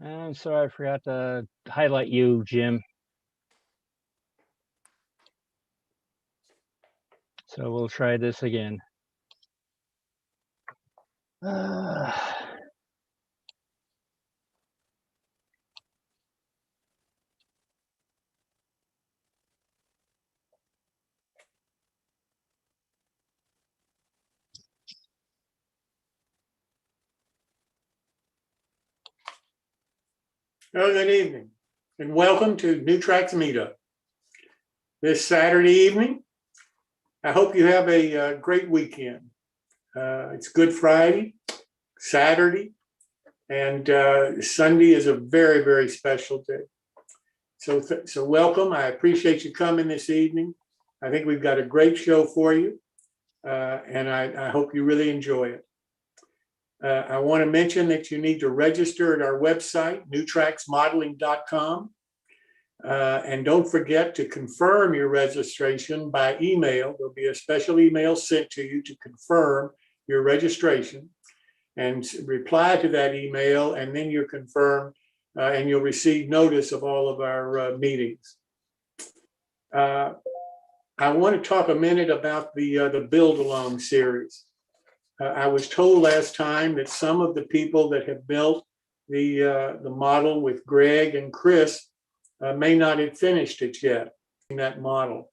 I'm sorry, I forgot to highlight you, Jim. So we'll try this again. Oh, good evening, and welcome to New Tracks Meetup. This Saturday evening, I hope you have a great weekend. It's Good Friday, Saturday, and Sunday is a very, very special day. So welcome. I appreciate you coming this evening. I think we've got a great show for you, and I hope you really enjoy it. I want to mention that you need to register at our website, newtracksmodeling.com. And don't forget to confirm your registration by email. There'll be a special email sent to you to confirm your registration, and reply to that email, and then you're confirmed, and you'll receive notice of all of our meetings. I want to talk a minute about the Build Along series. I was told last time that some of the people that have built the model with Greg and Chris may not have finished it yet. That model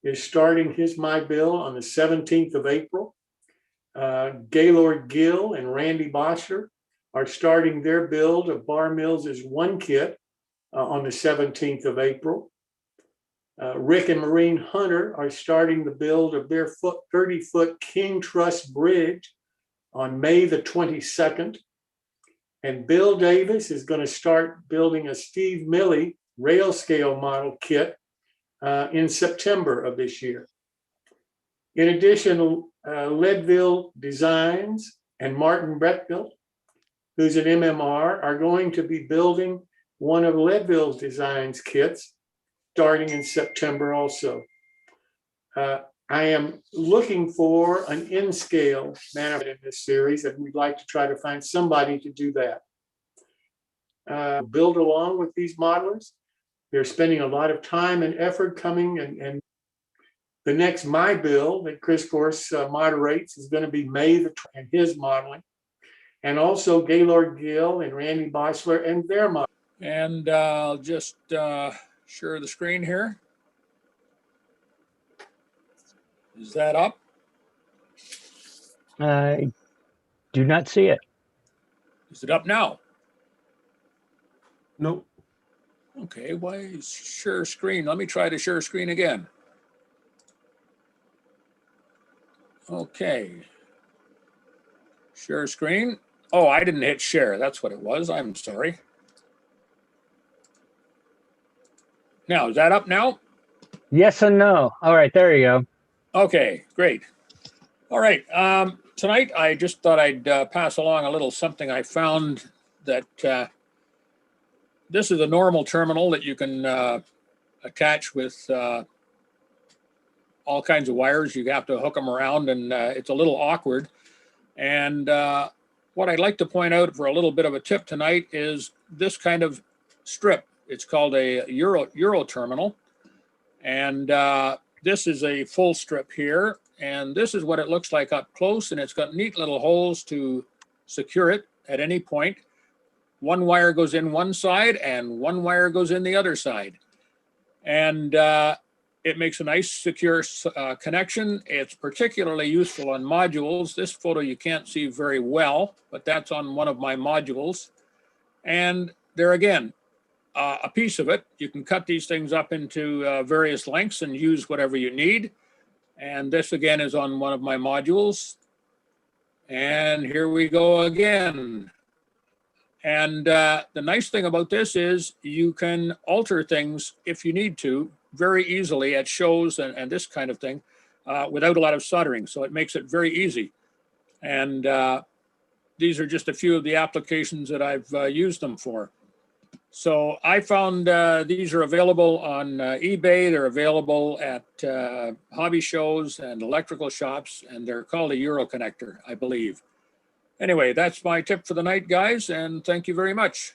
is starting his My Build on the 17th of April. Gaylord Gill and Randy Boschler are starting their build of Bar Mills' one kit on the 17th of April. Rick and Maureen Hunter are starting the build of their 30-foot King Truss Bridge on May the 22nd. And Bill Davis is going to start building a Steve Milley rail scale model kit in September of this year. In addition, Leadville Designs and Martin Breckville, who's an MMR, are going to be building one of Leadville's Designs kits starting in September also. I am looking for an in-scale manufacturer in this series, and we'd like to try to find somebody to do that. Build along with these modelers. They're spending a lot of time and effort coming, and the next My Build that Chris Gorse moderates is going to be May the 20th, and his modeling, and also Gaylord Gill and Randy Boschler and their modeling. And I'll just share the screen here. Is that up? I do not see it. Is it up now? Nope. Okay, why is share screen? Let me try to share screen again. Okay. Share screen. Oh, I didn't hit share. That's what it was. I'm sorry. Now, is that up now? Yes and no. All right, there you go. Okay, great. All right. Tonight, I just thought I'd pass along a little something I found that this is a normal terminal that you can attach with all kinds of wires. You have to hook them around, and it's a little awkward. And what I'd like to point out for a little bit of a tip tonight is this kind of strip. It's called a Euro terminal. And this is a full strip here. And this is what it looks like up close. And it's got neat little holes to secure it at any point. One wire goes in one side and one wire goes in the other side. And it makes a nice secure connection. It's particularly useful on modules. This photo you can't see very well, but that's on one of my modules. And there again, a piece of it. You can cut these things up into various lengths and use whatever you need. And this again is on one of my modules. And here we go again. And the nice thing about this is you can alter things if you need to very easily at shows and this kind of thing without a lot of soldering. So it makes it very easy. And these are just a few of the applications that I've used them for. So I found these are available on eBay. They're available at hobby shows and electrical shops, and they're called a Euro connector, I believe. Anyway, that's my tip for the night, guys, and thank you very much.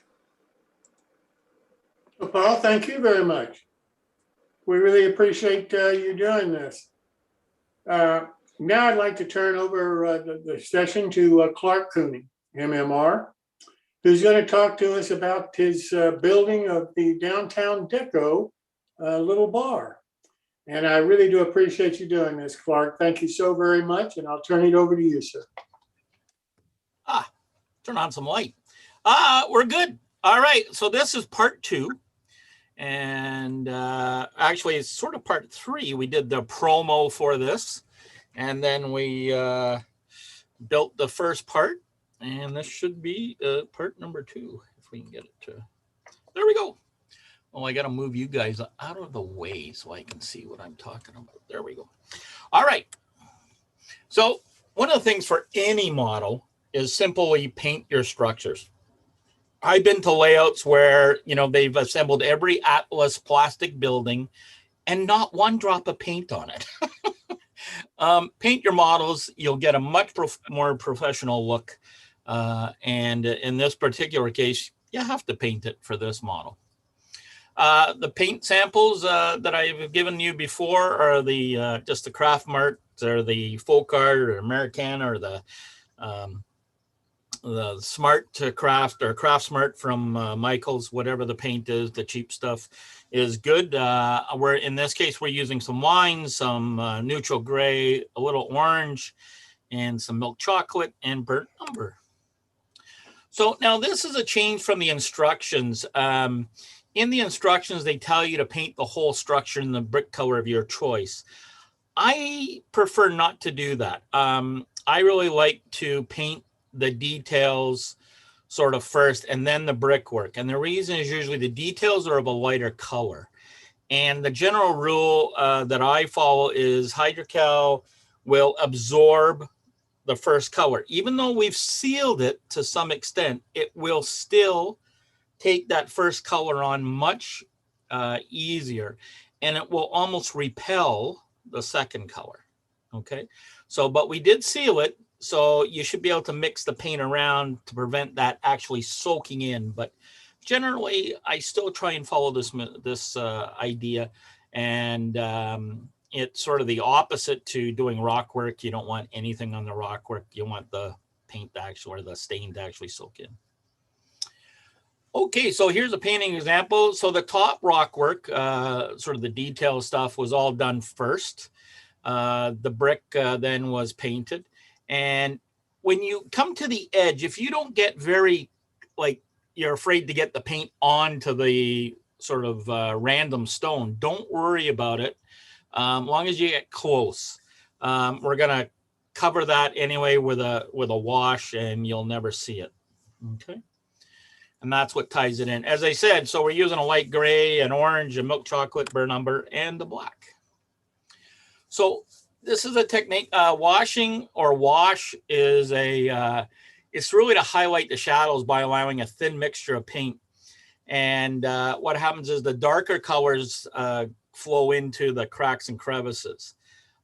Well, Paul, thank you very much. We really appreciate you doing this. Now I'd like to turn over the session to Clark Cooney, MMR, who's going to talk to us about his building of the downtown deco little bar. And I really do appreciate you doing this, Clark. Thank you so very much. And I'll turn it over to you, sir. Turn on some light. We're good. All right. So this is part 2. And actually, it's sort of part 3. We did the promo for this. And then we built the first part. And this should be part number 2, if we can get it to. There we go. Oh, I got to move you guys out of the way so I can see what I'm talking about. There we go. All right. So one of the things for any model is simply paint your structures. I've been to layouts where, they've assembled every Atlas plastic building and not one drop of paint on it. Paint your models, you'll get a much more professional look. And in this particular case, you have to paint it for this model. The paint samples that I've given you before are the just the Craft Mart or the Folk Art or Americana or the Smart to Craft or Craft Smart from Michael's, whatever the paint is, the cheap stuff is good. We're in this case, we're using some wine, some neutral gray, a little orange, and some milk chocolate and burnt umber. So now this is a change from the instructions. In the instructions, they tell you to paint the whole structure in the brick color of your choice. I prefer not to do that. I really like to paint the details sort of first and then the brickwork. And the reason is usually the details are of a lighter color. And the general rule that I follow is Hydrocal will absorb the first color. Even though we've sealed it to some extent, it will still take that first color on much easier, and it will almost repel the second color. Okay, so but we did seal it, so you should be able to mix the paint around to prevent that actually soaking in. But generally, I still try and follow this idea, and it's sort of the opposite to doing rock work. You don't want anything on the rock work. You want the paint to actually, or the stain to actually soak in. Okay, so here's a painting example. So the top rock work, sort of the detail stuff, was all done first. The brick then was painted. And when you come to the edge, if you don't get very, like, you're afraid to get the paint onto the sort of random stone, don't worry about it. As long as you get close. We're gonna cover that anyway with a wash, and you'll never see it. Okay. And that's what ties it in. As I said, so we're using a light gray, an orange, a milk chocolate, burnt umber, and the black. So this is a technique. Washing or wash is it's really to highlight the shadows by allowing a thin mixture of paint. And what happens is the darker colors flow into the cracks and crevices.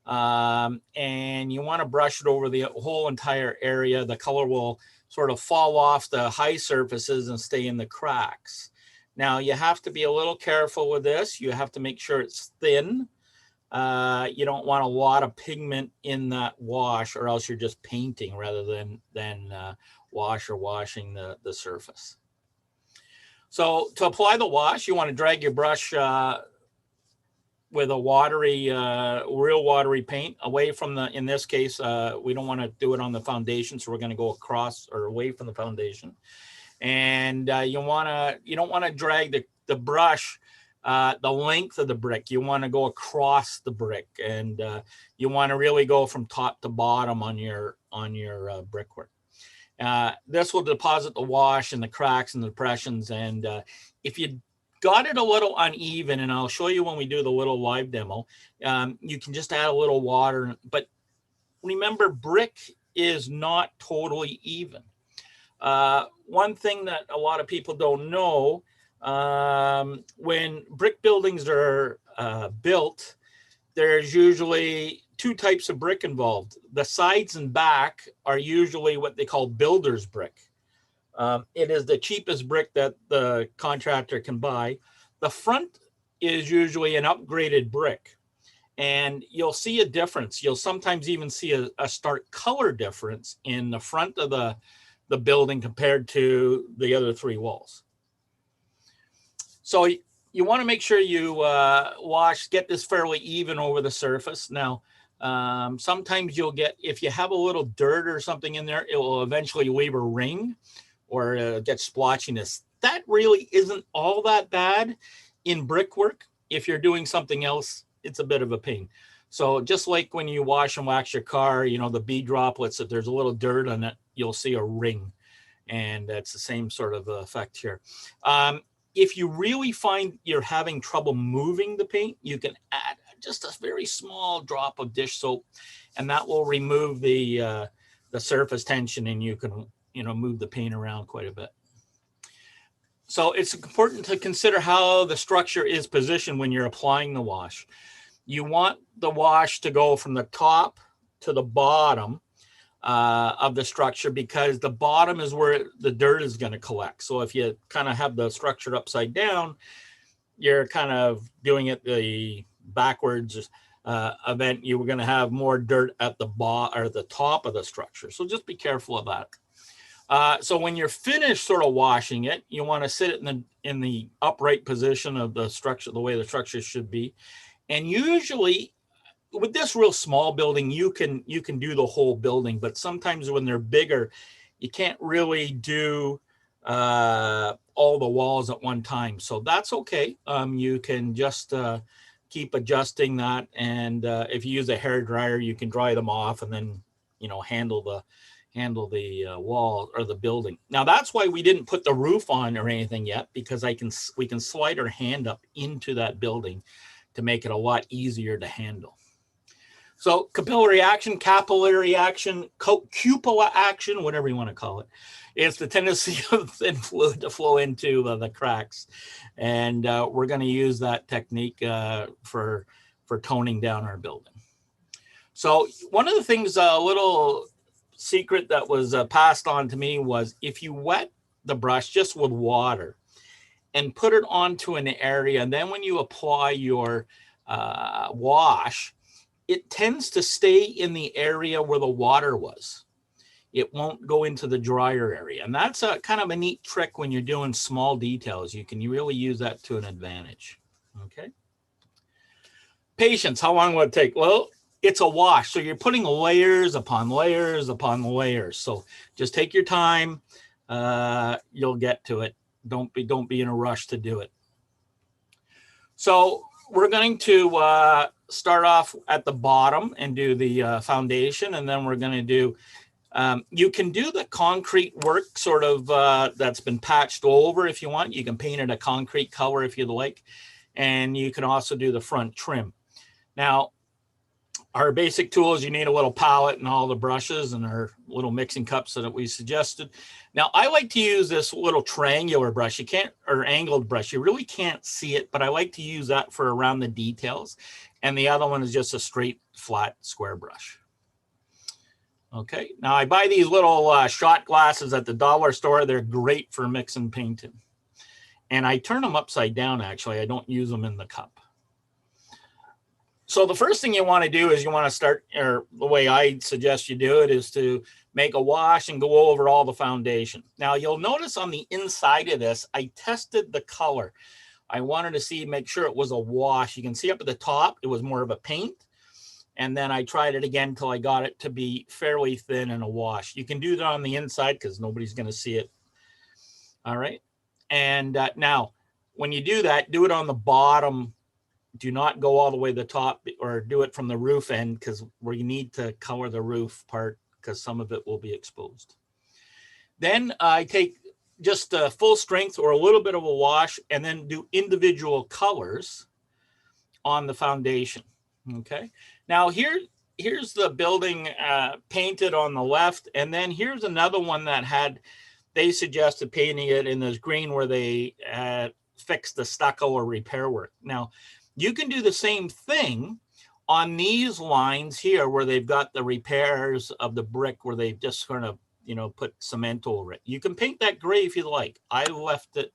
And you want to brush it over the whole entire area. The color will sort of fall off the high surfaces and stay in the cracks. Now you have to be a little careful with this. You have to make sure it's thin. You don't want a lot of pigment in that wash, or else you're just painting rather than washing the surface. So to apply the wash, you want to drag your brush with a watery, real watery paint away from the, in this case, we don't want to do it on the foundation. So we're going to go across or away from the foundation. And you don't want to drag the brush the length of the brick. You want to go across the brick, and you want to really go from top to bottom on your brickwork. This will deposit the wash and the cracks and the depressions. And if you got it a little uneven, and I'll show you when we do the little live demo, you can just add a little water. But remember, brick is not totally even. One thing that a lot of people don't know, when brick buildings are built, there's usually two types of brick involved. The sides and back are usually what they call builder's brick. It is the cheapest brick that the contractor can buy. The front is usually an upgraded brick. And you'll see a difference. You'll sometimes even see a stark color difference in the front of the building compared to the other three walls. So you want to make sure you get this fairly even over the surface. Now, sometimes you'll get, if you have a little dirt or something in there, it will eventually leave a ring or get splotchiness. That really isn't all that bad in brickwork. If you're doing something else, it's a bit of a pain. So just like when you wash and wax your car, you know, the bead droplets, if there's a little dirt on it, you'll see a ring. And that's the same sort of effect here. If you really find you're having trouble moving the paint, you can add just a very small drop of dish soap, and that will remove the surface tension, and you can, you know, move the paint around quite a bit. So it's important to consider how the structure is positioned when you're applying the wash. You want the wash to go from the top to the bottom of the structure, because the bottom is where the dirt is going to collect. So if you kind of have the structure upside down, you're kind of doing it the backwards event. You were going to have more dirt at the bottom or the top of the structure. So just be careful of that. So when you're finished sort of washing it, you want to sit it in the upright position of the structure, the way the structure should be. And usually with this real small building, you can do the whole building, but sometimes when they're bigger, you can't really do all the walls at one time. So that's okay. You can just keep adjusting that. And if you use a hair dryer, you can dry them off and then, you know, handle the wall or the building. Now that's why we didn't put the roof on or anything yet, because we can slide our hand up into that building to make it a lot easier to handle. So capillary action, cupola action, whatever you want to call it, is the tendency of thin fluid to flow into the cracks. And we're going to use that technique for toning down our building. So one of the things, a little secret that was passed on to me was, if you wet the brush just with water and put it onto an area, and then when you apply your wash, it tends to stay in the area where the water was. It won't go into the drier area. And that's a kind of a neat trick when you're doing small details. You can really use that to an advantage. Okay. Patience, how long will it take? Well, it's a wash. So you're putting layers upon layers upon layers. So just take your time. You'll get to it. Don't be in a rush to do it. So we're going to start off at the bottom and do the foundation, and then we're going to do, you can do the concrete work sort of that's been patched over if you want. You can paint it a concrete color if you'd like, and you can also do the front trim. Now, our basic tools, you need a little palette and all the brushes and our little mixing cups that we suggested. Now, I like to use this little triangular brush. You can't, or angled brush. You really can't see it, but I like to use that for around the details. And the other one is just a straight, flat, square brush. Okay, now I buy these little shot glasses at the dollar store. They're great for mixing painting. And I turn them upside down, actually. I don't use them in the cup. So the first thing you want to do is you want to start, or the way I suggest you do it, is to make a wash and go over all the foundation. Now you'll notice on the inside of this, I tested the color. I wanted to make sure it was a wash. You can see up at the top, it was more of a paint. And then I tried it again until I got it to be fairly thin and a wash. You can do that on the inside because nobody's going to see it. All right. And now when you do that, do it on the bottom. Do not go all the way to the top, or do it from the roof end, because we need to color the roof part because some of it will be exposed. Then I take just full strength or a little bit of a wash and then do individual colors on the foundation. Okay. Now here's the building painted on the left. And then here's another one that they suggested painting it in this green where they fixed the stucco or repair work. Now, you can do the same thing on these lines here where they've got the repairs of the brick where they've just kind of, you know, put cement over it. You can paint that gray if you like. I left it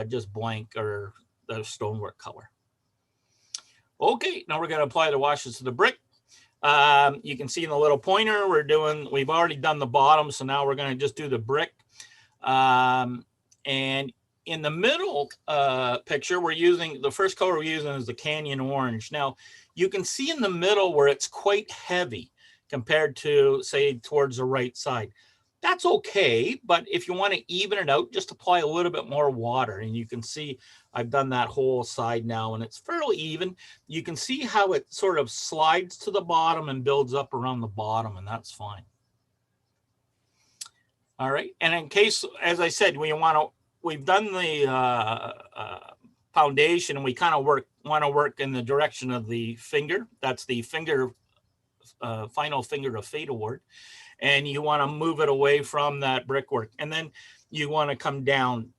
just blank or the stonework color. Okay, now we're going to apply the washes to the brick. You can see in the little pointer, we've already done the bottom, so now we're going to just do the brick. And in the middle picture, we're using, the first color we're using is the Canyon Orange. Now, you can see in the middle where it's quite heavy compared to, say, towards the right side. That's okay, but if you want to even it out, just apply a little bit more water. And you can see I've done that whole side now, and it's fairly even. You can see how it sort of slides to the bottom and builds up around the bottom, and that's fine. All right, and in case, as I said, we've done the foundation, and we kind of want to work in the direction of the finger. That's the finger, final finger of fate award. And you want to move it away from that brickwork. And then you want to come down.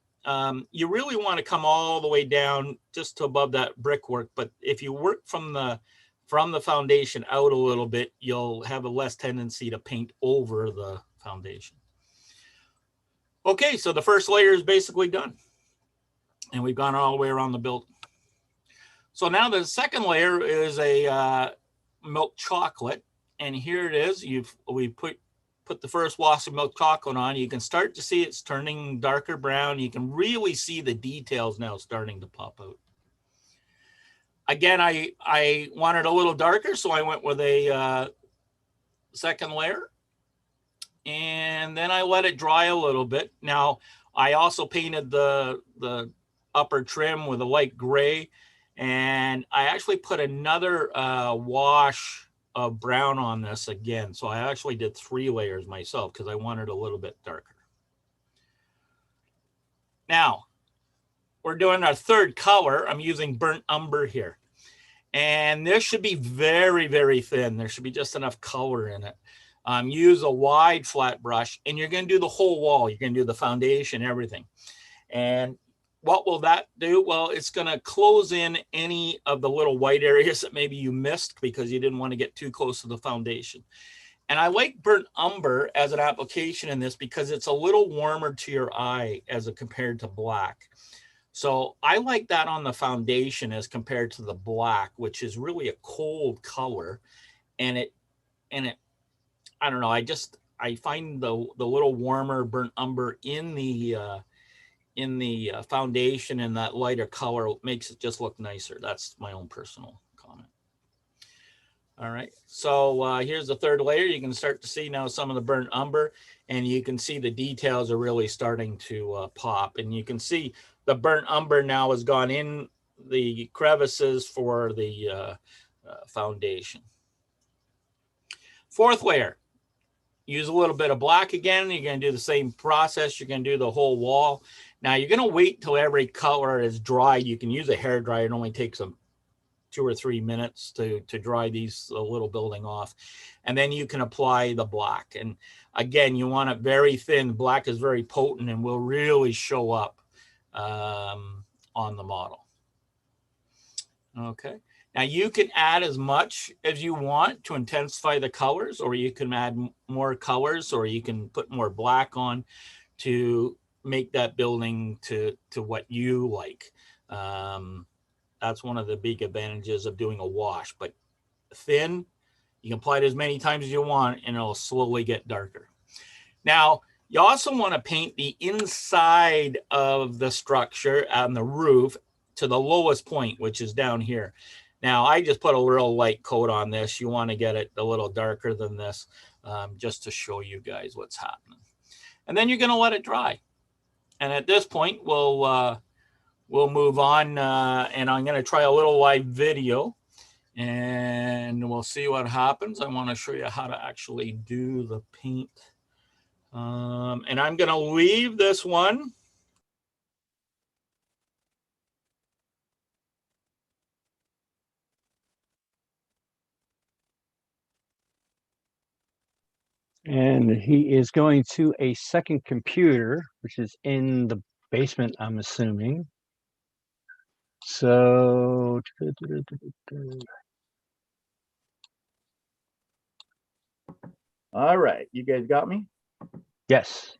You really want to come all the way down just to above that brickwork. But if you work from the foundation out a little bit, you'll have a less tendency to paint over the foundation. Okay, so the first layer is basically done. And we've gone all the way around the building. So now the second layer is a milk chocolate. And here it is. We put the first wash of milk chocolate on. You can start to see it's turning darker brown. You can really see the details now starting to pop out. Again, I wanted a little darker, so I went with a second layer. And then I let it dry a little bit. Now, I also painted the upper trim with a light gray. And I actually put another wash of brown on this again. So I actually did 3 layers myself because I wanted a little bit darker. Now, we're doing our third color. I'm using burnt umber here. And this should be very, very thin. There should be just enough color in it. Use a wide flat brush, and you're going to do the whole wall. You're going to do the foundation, everything. And what will that do? Well, it's going to close in any of the little white areas that maybe you missed because you didn't want to get too close to the foundation. And I like burnt umber as an application in this because it's a little warmer to your eye as compared to black. So I like that on the foundation as compared to the black, which is really a cold color. And it I don't know, I find the little warmer burnt umber in the foundation and that lighter color makes it just look nicer. That's my own personal comment. All right, so here's the third layer. You can start to see now some of the burnt umber, and you can see the details are really starting to pop. And you can see the burnt umber now has gone in the crevices for the foundation. Fourth layer. Use a little bit of black again. You're going to do the same process. You're going to do the whole wall. Now you're going to wait till every color is dry. You can use a hair dryer. It only takes 2 or 3 minutes to dry these little building off. And then you can apply the black. And again, you want it very thin. Black is very potent and will really show up on the model. Okay. Now you can add as much as you want to intensify the colors, or you can add more colors, or you can put more black on to make that building to what you like. That's one of the big advantages of doing a wash, but thin, you can apply it as many times as you want and it'll slowly get darker. Now, you also want to paint the inside of the structure on the roof to the lowest point, which is down here. Now, I just put a real light coat on this. You want to get it a little darker than this just to show you guys what's happening. And then you're going to let it dry. And at this point, we'll move on and I'm going to try a little live video and we'll see what happens. I want to show you how to actually do the paint. And I'm going to leave this one. And he is going to a second computer, which is in the basement, I'm assuming. So All right, you guys got me? Yes.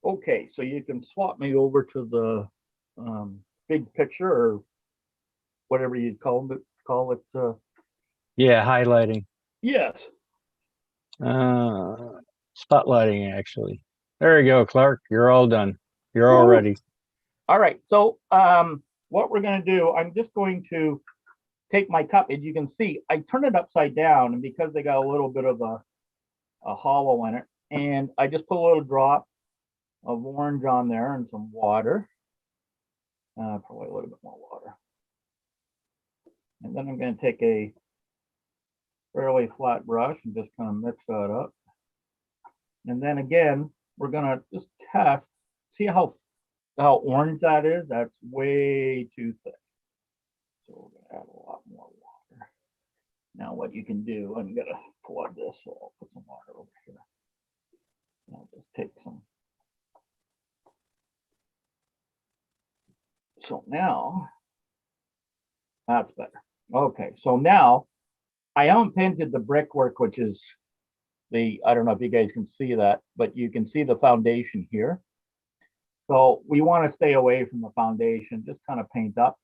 Okay, so you can swap me over to the big picture or whatever you call it. Yeah, highlighting. Yes. Uh, spotlighting, actually. There you go, Clark. You're all done. You're all Woo. ready. All right. So what we're going to do, I'm just going to take my cup. As you can see, I turn it upside down, and because they got a little bit of a hollow in it, and I just put a little drop of orange on there and some water. Probably a little bit more water. And then I'm going to take a fairly flat brush and just kind of mix that up. And then again, we're going to just test, see how orange that is. That's way too thick. So we're going to add a lot more water. Now what you can do, I'm going to flood this, so I'll put some water over here. I'll just take some. So now, that's better. Okay, so now I haven't painted the brickwork, which is I don't know if you guys can see that, but you can see the foundation here. So we want to stay away from the foundation, just kind of paint up.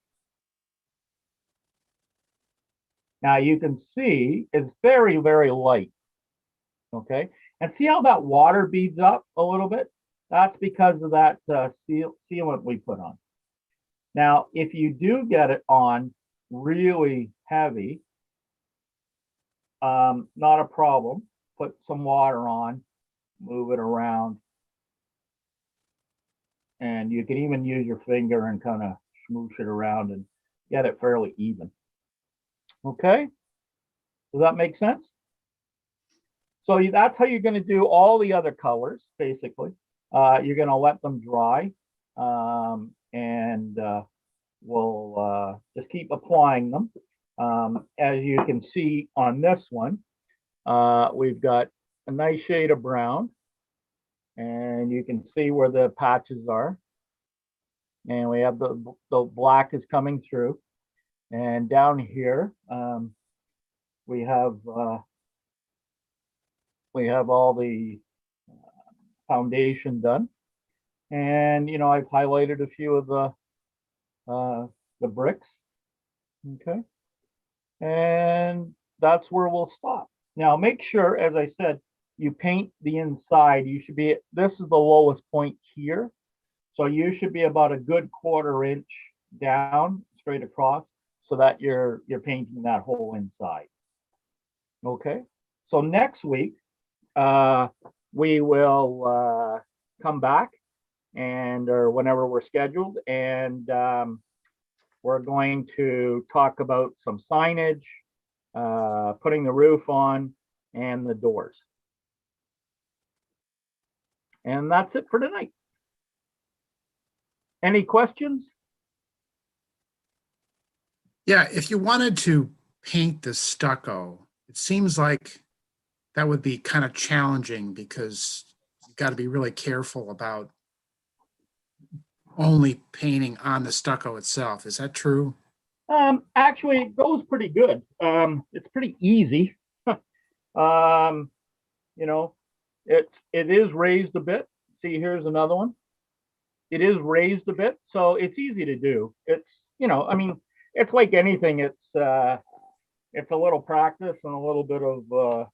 Now you can see it's very, very light. Okay, and see how that water beads up a little bit? That's because of that sealant we put on. Now, if you do get it on really heavy, not a problem. Put some water on, move it around, and you can even use your finger and kind of smoosh it around and get it fairly even. Okay, does that make sense? So that's how you're going to do all the other colors, basically. You're going to let them dry, and we'll just keep applying them. As you can see on this one, we've got a nice shade of brown, and you can see where the patches are. And we have the black is coming through. And down here, we have all the foundation done. And, you know, I've highlighted a few of the bricks. Okay. And that's where we'll stop. Now, make sure, as I said, you paint the inside. You should be, this is the lowest point here. So you should be about a good 1/4 inch down straight across so that you're painting that whole inside. Okay. So next week, we will come back or whenever we're scheduled, and we're going to talk about some signage, putting the roof on, and the doors. And that's it for tonight. Any questions? Yeah, if you wanted to paint the stucco, it seems like that would be kind of challenging because you've got to be really careful about only painting on the stucco itself. Is that true? Actually, it goes pretty good. It's pretty easy. You know, it is raised a bit. See, here's another one. It is raised a bit, so it's easy to do. It's, you know, I mean, it's like anything. It's a little practice and a little bit of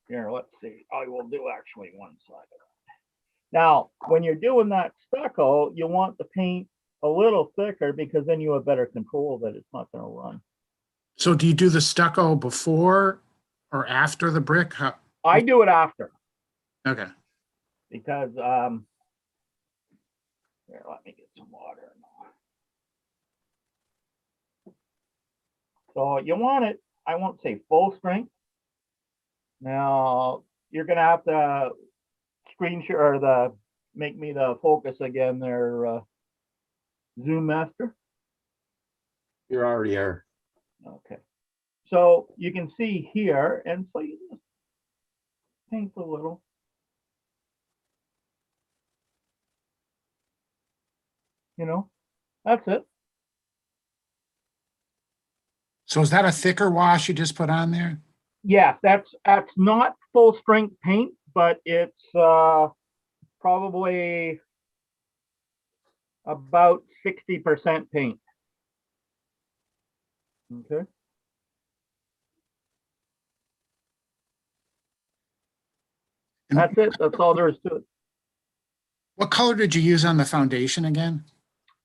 here. Let's see. I will do actually one side of it. Now, when you're doing that stucco, you want the paint a little thicker because then you have better control that it's not going to run. So do you do the stucco before or after the brick? I do it after. Okay. Because here, let me get some water. So you want it, I won't say full strength. Now you're gonna have to screen share or make me the focus again there, Zoom master. You already are. Okay. So you can see here, and so you just paint a little. You know, that's it. So is that a thicker wash you just put on there? Yes, that's not full strength paint, but it's probably about 60% paint. Okay. And That's it. That's all there is to it. what color did you use on the foundation again?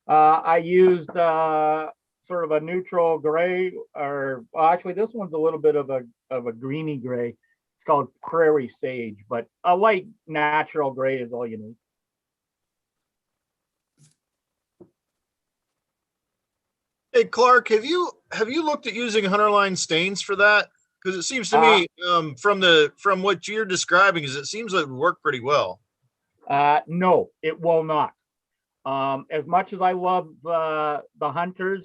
I used sort of a neutral gray, or well, actually, this one's a little bit of a greeny gray. It's called prairie sage, but a light natural gray is all you need. Hey Clark, have you looked at using Hunterline stains for that? Because it seems to me, from what you're describing, is it seems like it would work pretty well. No, it will not. As much as I love the hunters,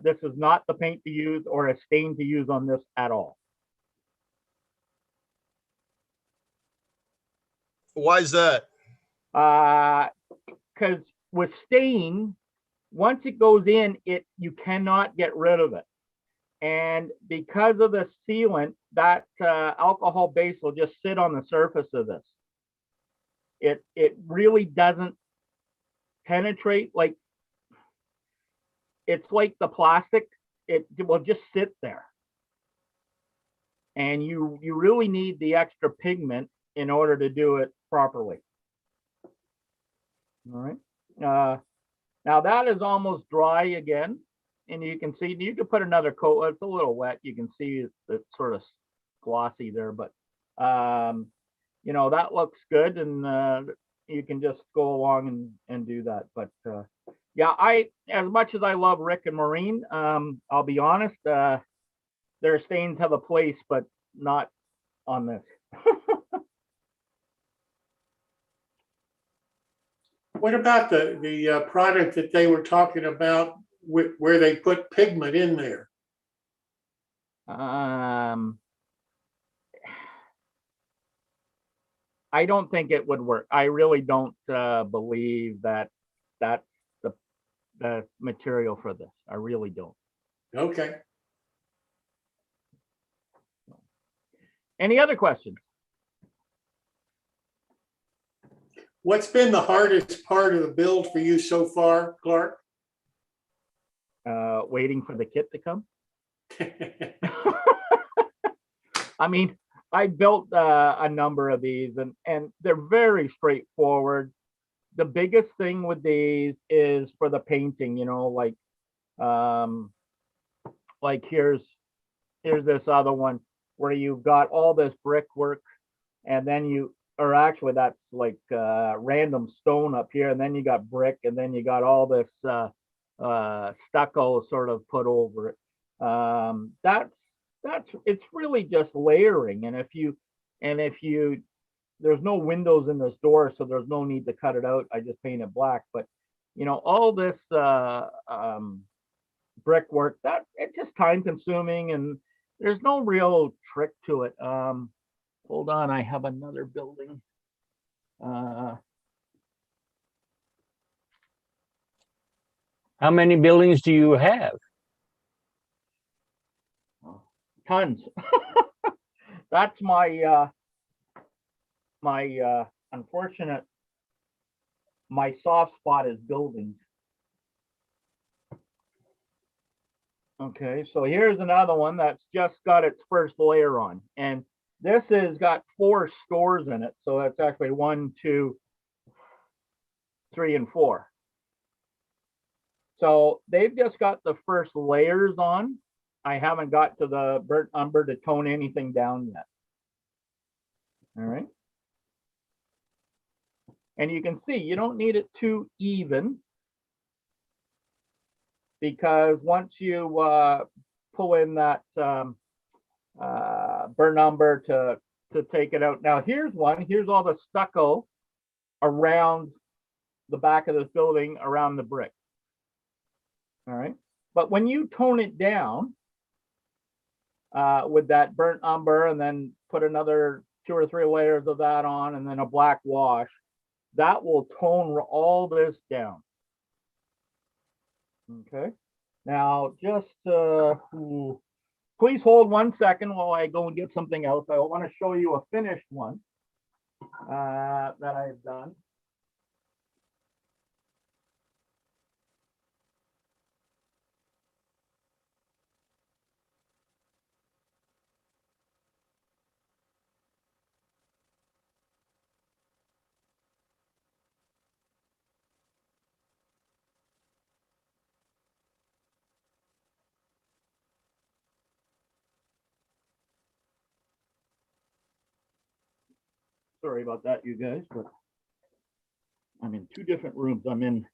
this is not the paint to use or a stain to use on this at all. Why is that? Because with stain, once it goes in, you cannot get rid of it. And because of the sealant, that alcohol base will just sit on the surface of this. It really doesn't penetrate. Like, it's like the plastic, it will just sit there. And you really need the extra pigment in order to do it properly. All right. Now that is almost dry again. And you can see, you can put another coat. It's a little wet. You can see it's sort of glossy there, but you know, that looks good. And you can just go along and do that. But yeah, as much as I love Rick and Maureen, I'll be honest, their stains have a place, but not on this. What about the product that they were talking about where they put pigment in there? I don't think it would work. I really don't believe that that's the material for this. I really don't. Okay. Any other questions? What's been the hardest part of the build for you so far, Clark? Waiting for the kit to come. I mean, I built a number of these and they're very straightforward. The biggest thing with these is for the painting, you know, like here's this other one where you've got all this brickwork and then or actually that's like random stone up here, and then you got brick, and then you got all this stucco sort of put over it. It's really just layering. And if you there's no windows in this door, so there's no need to cut it out. I just paint it black. But you know, all this brickwork, that it's just time consuming, and there's no real trick to it. Hold on, I have another building. How many buildings do you have? Tons. That's my unfortunate, my soft spot is buildings. Okay, so here's another one that's just got its first layer on, and this has got 4 stores in it. So that's actually 1, 2, 3, and 4. So they've just got the first layers on. I haven't got to the burnt umber to tone anything down yet. All right. And you can see you don't need it too even, because once you pull in that burnt umber to take it out. Now here's one. Here's all the stucco around the back of this building, around the brick. All right. But when you tone it down with that burnt umber, and then put another 2 or 3 layers of that on, and then a black wash, that will tone all this down. Okay. Now just please hold 1 second while I go and get something else. I want to show you a finished one that I've done. Sorry about that, you guys, but I'm in 2 different rooms. I'm in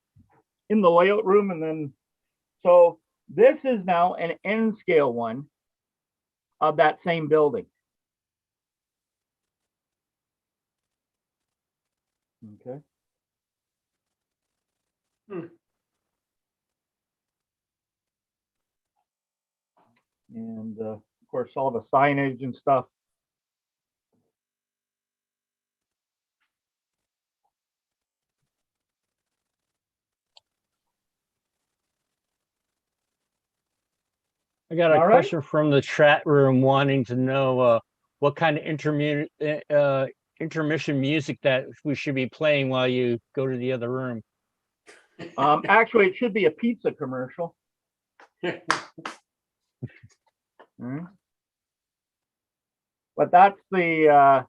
the layout room, and then, so this is now an N scale one of that same building. Okay. And of course, all the signage and stuff. I got a All right. question from the chat room wanting to know what kind of intermission music that we should be playing while you go to the other room. Actually, it should be a pizza commercial. Mm. But that's the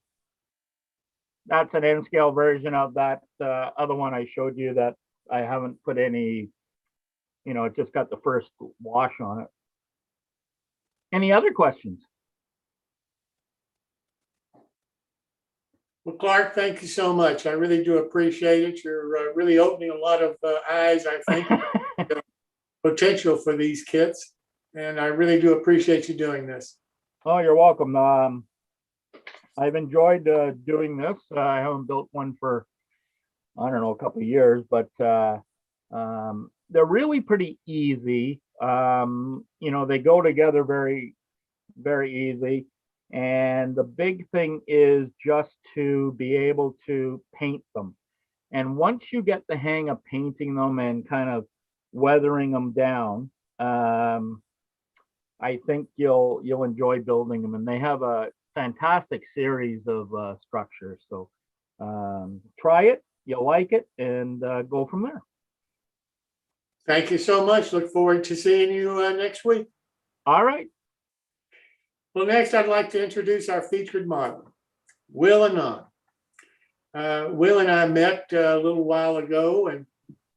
that's an N scale version of that other one I showed you that I haven't put any, you know, it just got the first wash on it. Any other questions? Well, Clark, thank you so much. I really do appreciate it. You're really opening a lot of eyes, I think, potential for these kits. And I really do appreciate you doing this. Oh, you're welcome. I've enjoyed doing this. I haven't built one for, I don't know, a couple of years, but they're really pretty easy. You know, they go together very, very easy. And the big thing is just to be able to paint them. And once you get the hang of painting them and kind of weathering them down, I think you'll enjoy building them. And they have a fantastic series of structures. So try it, you'll like it, and go from there. Thank you so much. Look forward to seeing you next week. All right. Well, next I'd like to introduce our featured model, Will Anon. Will and I met a little while ago, and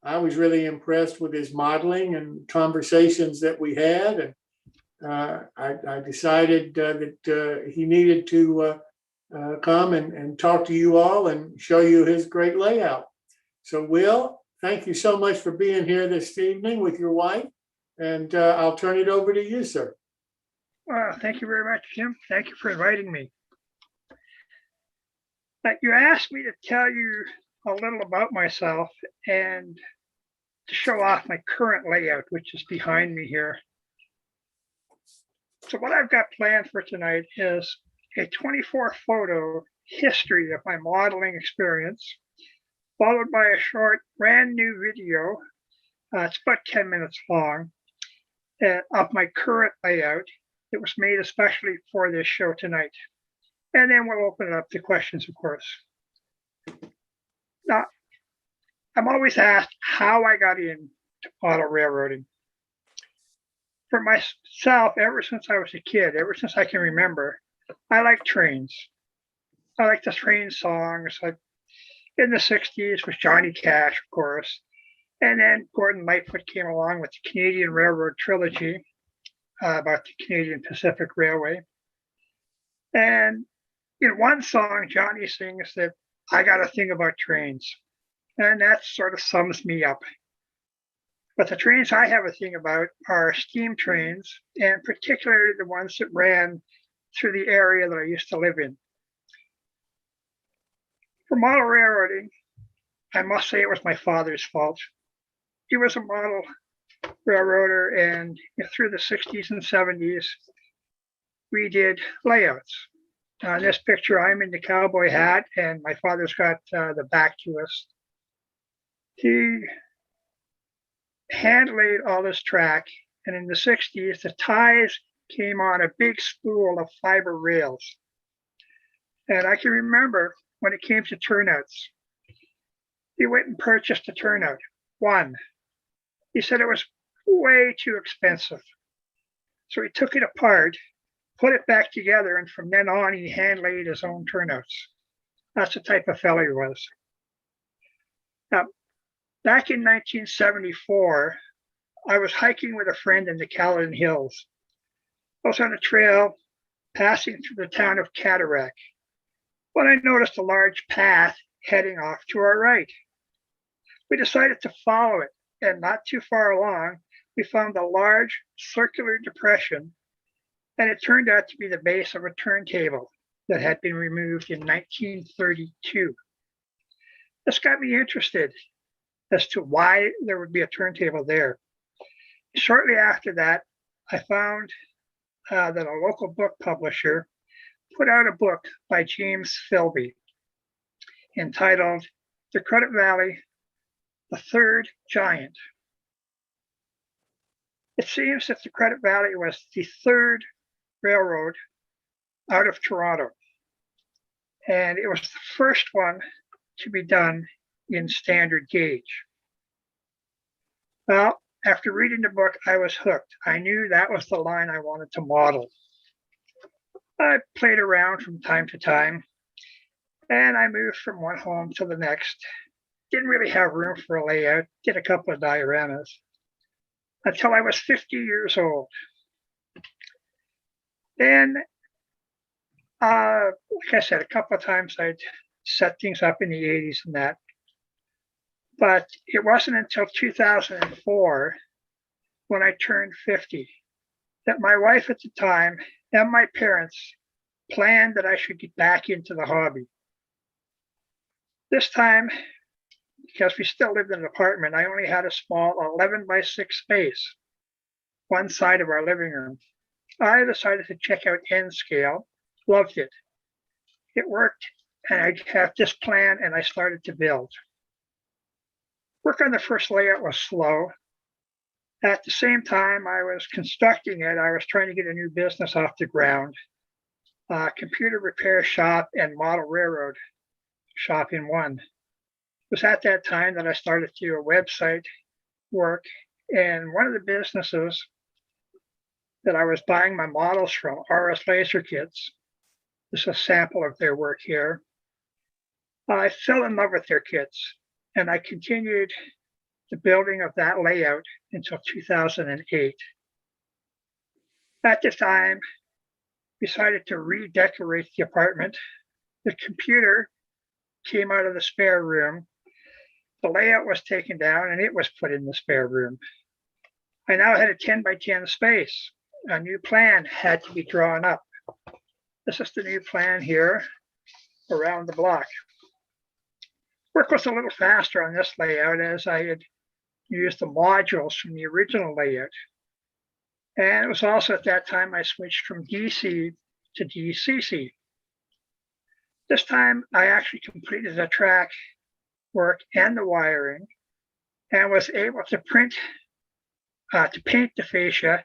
I was really impressed with his modeling and conversations that we had. And I decided that he needed to come and talk to you all and show you his great layout. So Will, thank you so much for being here this evening with your wife. And I'll turn it over to you, sir. Well, thank you very much, Jim. Thank you for inviting me. You asked me to tell you a little about myself and to show off my current layout, which is behind me here. So what I've got planned for tonight is a 24 photo history of my modeling experience, followed by a short brand new video. It's about 10 minutes long of my current layout. It was made especially for this show tonight. And then we'll open it up to questions, of course. Now, I'm always asked how I got into auto railroading. For myself, ever since I was a kid, ever since I can remember, I like trains. I like the train songs. Like in the 60s was Johnny Cash, of course. And then Gordon Lightfoot came along with the Canadian Railroad trilogy about the Canadian Pacific Railway. And in one song, Johnny sings that I got a thing about trains. And that sort of sums me up. But the trains I have a thing about are steam trains, and particularly the ones that ran through the area that I used to live in. For model railroading, I must say it was my father's fault. He was a model railroader, and through the 60s and 70s, we did layouts. In this picture, I'm in the cowboy hat, and my father's got the back to us. He hand laid all this track, and in the 60s, the ties came on a big spool of fiber rails. And I can remember when it came to turnouts, he went and purchased a turnout, one. He said it was way too expensive. So he took it apart, put it back together, and from then on, he hand laid his own turnouts. That's the type of fellow he was. Now, back in 1974, I was hiking with a friend in the Caledon Hills. I was on a trail passing through the town of Cataract when I noticed a large path heading off to our right. We decided to follow it, and not too far along, we found a large circular depression, and it turned out to be the base of a turntable that had been removed in 1932. This got me interested as to why there would be a turntable there. Shortly after that, I found that a local book publisher put out a book by James Philby entitled The Credit Valley, the Third Giant. It seems that the Credit Valley was the third railroad out of Toronto, and it was the first one to be done in standard gauge. Well, after reading the book, I was hooked. I knew that was the line I wanted to model. I played around from time to time, and I moved from one home to the next. Didn't really have room for a layout, did a couple of dioramas, until I was 50 years old. Then, like I said, a couple of times I'd set things up in the 80s and that. But it wasn't until 2004, when I turned 50, that my wife at the time and my parents planned that I should get back into the hobby. This time, because we still lived in an apartment, I only had a small 11 by 6 space, one side of our living room. I decided to check out N-Scale, loved it. It worked, and I have this plan, and I started to build. Work on the first layout was slow. At the same time I was constructing it, I was trying to get a new business off the ground, computer repair shop and model railroad shop in one. It was at that time that I started to do a website work, and one of the businesses that I was buying my models from, RS Laser Kits, this is a sample of their work here. I fell in love with their kits, and I continued the building of that layout until 2008. At the time, decided to redecorate the apartment. The computer came out of the spare room. The layout was taken down and it was put in the spare room. I now had a 10 by 10 space. A new plan had to be drawn up. This is the new plan here around the block. Work was a little faster on this layout as I had used the modules from the original layout. And it was also at that time I switched from DC to DCC. This time I actually completed the track work and the wiring and was able to paint the fascia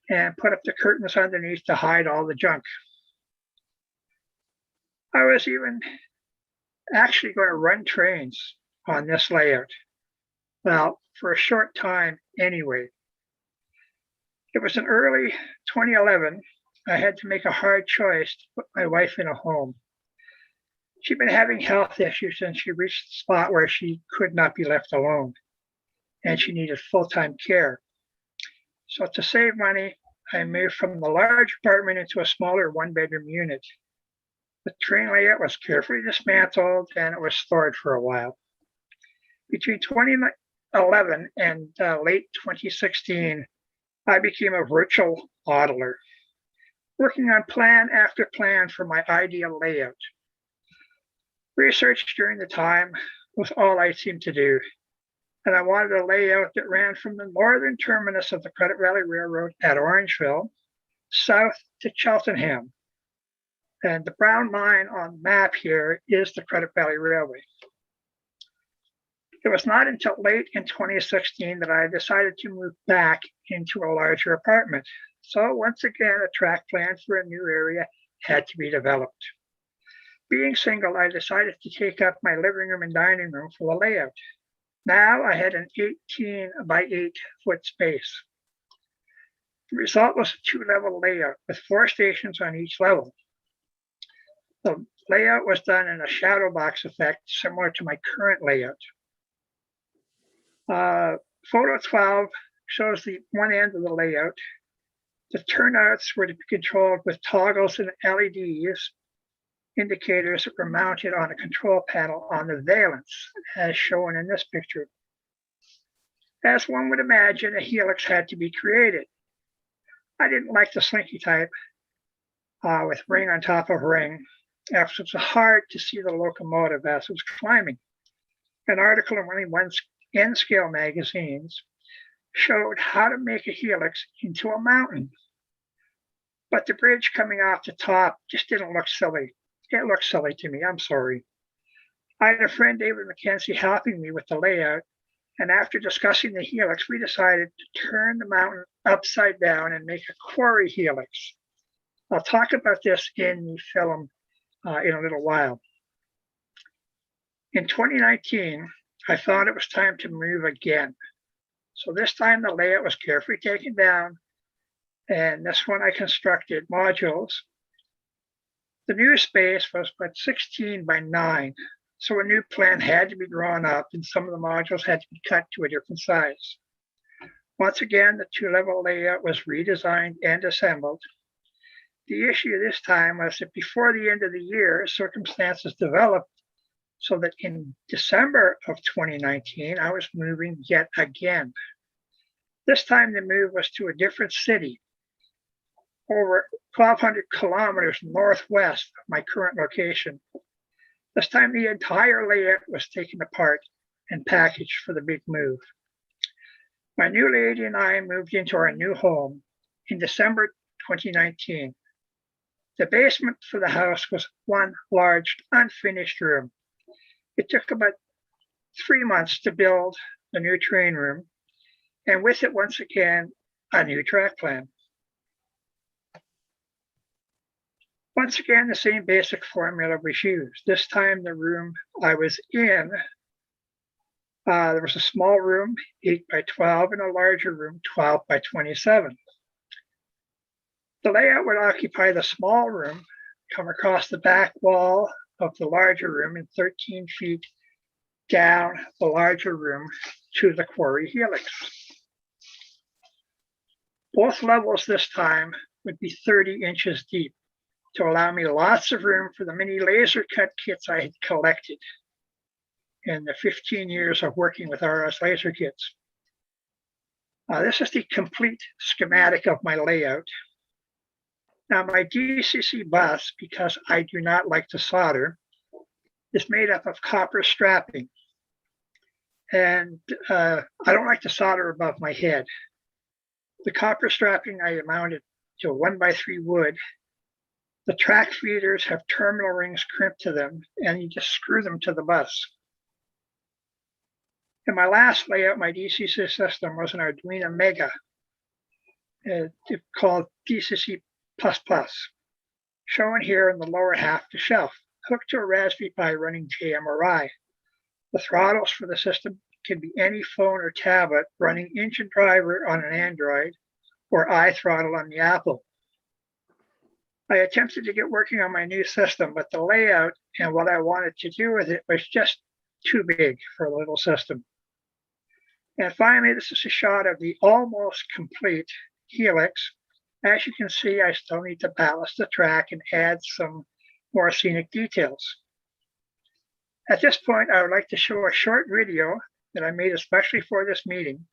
and put up the curtains underneath to hide all the junk. I was even actually going to run trains on this layout. Well, for a short time anyway. It was in early 2011, I had to make a hard choice to put my wife in a home. She'd been having health issues and she reached the spot where she could not be left alone and she needed full-time care. So to save money, I moved from the large apartment into a smaller one-bedroom unit. The train layout was carefully dismantled and it was stored for a while. Between 2011 and late 2016, I became a virtual modeler, working on plan after plan for my ideal layout. Research during the time was all I seemed to do, and I wanted a layout that ran from the northern terminus of the Credit Valley Railroad at Orangeville south to Cheltenham. And the brown line on the map here is the Credit Valley Railway. It was not until late in 2016 that I decided to move back into a larger apartment. So once again, a track plan for a new area had to be developed. Being single, I decided to take up my living room and dining room for the layout. Now I had an 18 by 8 foot space. The result was a 2-level layout with 4 stations on each level. The layout was done in a shadow box effect similar to my current layout. Photo 12 shows the one end of the layout. The turnouts were to be controlled with toggles and LEDs, indicators that were mounted on a control panel on the valence, as shown in this picture. As one would imagine, a helix had to be created. I didn't like the slinky type with ring on top of ring, as it was hard to see the locomotive as it was climbing. An article in one of N-Scale magazines showed how to make a helix into a mountain. But the bridge coming off the top just didn't look silly. It looked silly to me, I'm sorry. I had a friend, David McKenzie, helping me with the layout, and after discussing the helix, we decided to turn the mountain upside down and make a quarry helix. I'll talk about this in the film in a little while. In 2019, I thought it was time to move again. So this time the layout was carefully taken down, and this one I constructed modules. The new space was about 16 by 9, so a new plan had to be drawn up and some of the modules had to be cut to a different size. Once again, the 2-level layout was redesigned and assembled. The issue this time was that before the end of the year, circumstances developed so that in December of 2019, I was moving yet again. This time the move was to a different city, over 1,200 kilometers northwest of my current location. This time the entire layout was taken apart and packaged for the big move. My new lady and I moved into our new home in December 2019. The basement for the house was one large unfinished room. It took about 3 months to build the new train room, and with it, once again, a new track plan. Once again, the same basic formula was used. This time, the room I was in, there was a small room, 8 by 12, and a larger room, 12 by 27. The layout would occupy the small room, come across the back wall of the larger room, and 13 feet down the larger room to the quarry helix. Both levels this time would be 30 inches deep to allow me lots of room for the mini laser cut kits I had collected in the 15 years of working with RS laser kits. This is the complete schematic of my layout. Now my DCC bus, because I do not like to solder, is made up of copper strapping. And I don't like to solder above my head. The copper strapping I mounted to a 1x3 wood. The track feeders have terminal rings crimped to them, and you just screw them to the bus. In my last layout, my DCC system was an Arduino Mega called DCC++, shown here in the lower half of the shelf, hooked to a Raspberry Pi running JMRI. The throttles for the system can be any phone or tablet running engine driver on an Android or iThrottle on the Apple. I attempted to get working on my new system, but the layout and what I wanted to do with it was just too big for a little system. And finally, this is a shot of the almost complete helix. As you can see, I still need to ballast the track and add some more scenic details. At this point, I would like to show a short video that I made especially for this meeting,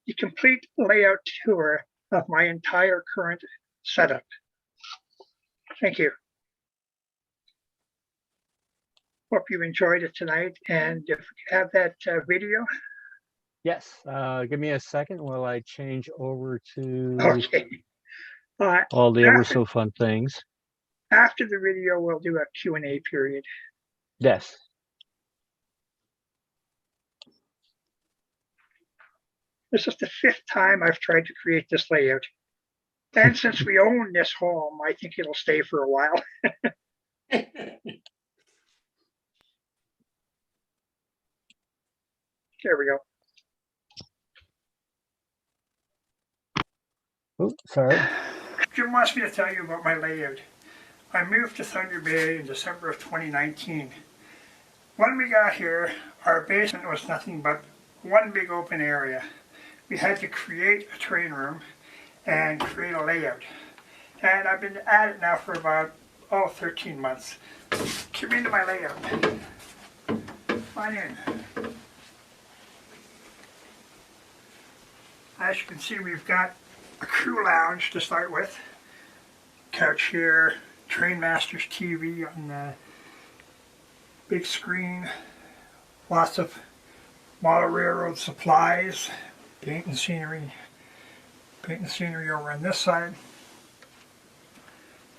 the complete layout tour of my entire current setup. Thank you. Hope you enjoyed it tonight, and if you have that video. Yes, give me a second while I change over to Okay. all the ever so fun things. After the video, we'll do a Q&A period. Yes. This is the 5th time I've tried to create this layout. And since we own this home, I think it'll stay for a while. There we go. Oh, sorry. Jim wants me to tell you about my layout. I moved to Thunder Bay in December of 2019. When we got here, our basement was nothing but one big open area. We had to create a train room and create a layout. And I've been at it now for about, 13 months. Come into my layout. Come on in. As you can see, we've got a crew lounge to start with. Couch here, Trainmaster's TV on the big screen. Lots of model railroad supplies, paint and scenery over on this side.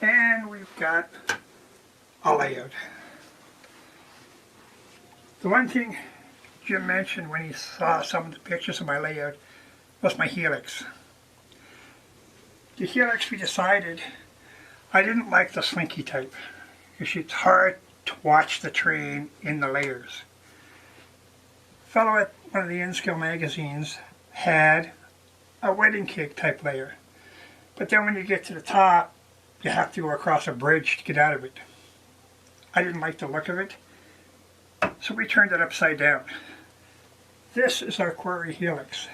And we've got a layout. The one thing Jim mentioned when he saw some of the pictures of my layout was my helix. The helix, we decided I didn't like the slinky type because it's hard to watch the train in the layers. A fellow at one of the InSkill magazines had a wedding cake type layer, but then when you get to the top you have to go across a bridge to get out of it. I didn't like the look of it, so we turned it upside down. This is our quarry helix.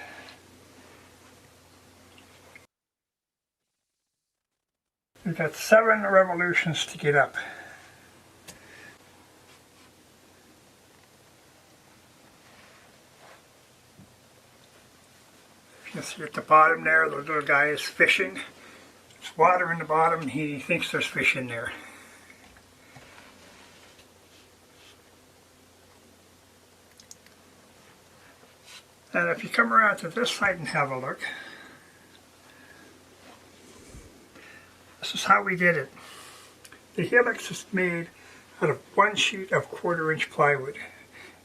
We've got 7 revolutions to get up. You can see at the bottom there, the little guy is fishing. There's water in the bottom, and he thinks there's fish in there. And if you come around to this side and have a look, this is how we did it. The helix is made out of 1 sheet of 1/4-inch plywood.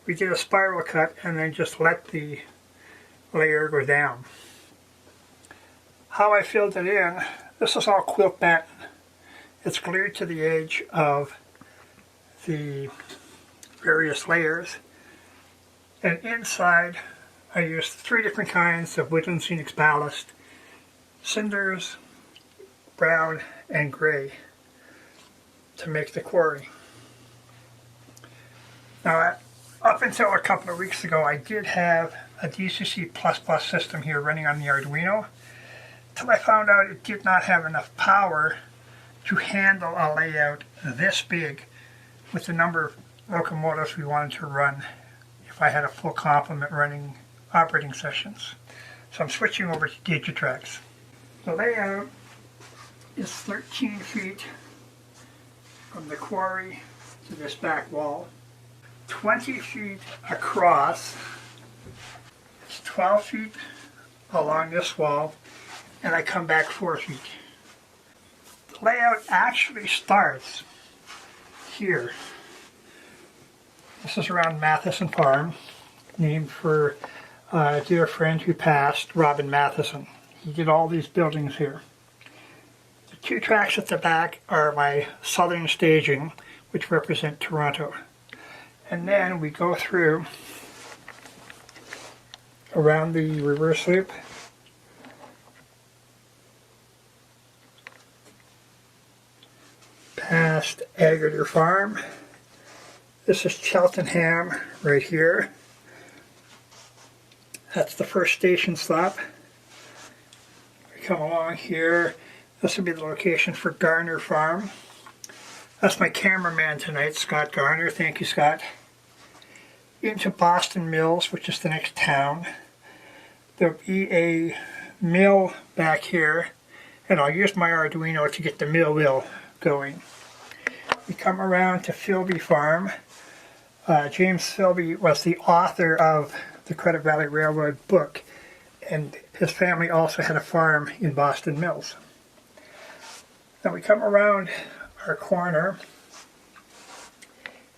We did a spiral cut and then just let the layer go down. How I filled it in, this is all quilt batten. It's glued to the edge of the various layers. And inside I used 3 different kinds of Woodland Scenics ballast, cinders, brown, and gray to make the quarry. Now, up until a couple of weeks ago, I did have a DCC++ system here running on the Arduino, till I found out it did not have enough power to handle a layout this big with the number of locomotives we wanted to run if I had a full complement running operating sessions. So I'm switching over to Digitrax. The layout is 13 feet from the quarry to this back wall, 20 feet across, it's 12 feet along this wall, and I come back 4 feet. The layout actually starts here. This is around Matheson Farm, named for a dear friend who passed, Robin Matheson. He did all these buildings here. The 2 tracks at the back are my southern staging, which represent Toronto. And then we go through around the reverse loop, past Agater Farm. This is Cheltenham right here. That's the first station stop. We come along here. This would be the location for Garner Farm. That's my cameraman tonight, Scott Garner. Thank you, Scott. Into Boston Mills, which is the next town. There'll be a mill back here, and I'll use my Arduino to get the mill wheel going. We come around to Philby Farm. James Philby was the author of the Credit Valley Railroad book, and his family also had a farm in Boston Mills. Then we come around our corner,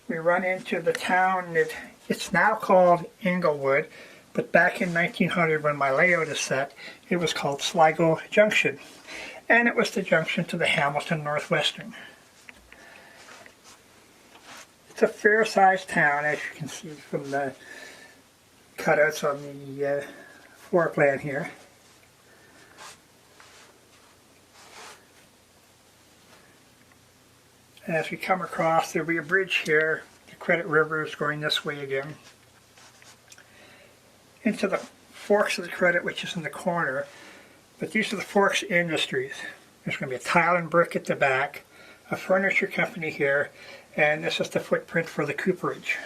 we run into the town that it's now called Englewood, but back in 1900 when my layout is set, it was called Sligo Junction. and it was the junction to the Hamilton Northwestern. It's a fair-sized town, as you can see from the cutouts on the floor plan here. And as we come across, there'll be a bridge here. The Credit River is going this way again. Into the Forks of the Credit, which is in the corner. But these are the Forks Industries. There's going to be a tile and brick at the back, a furniture company here, and this is the footprint for the cooperage.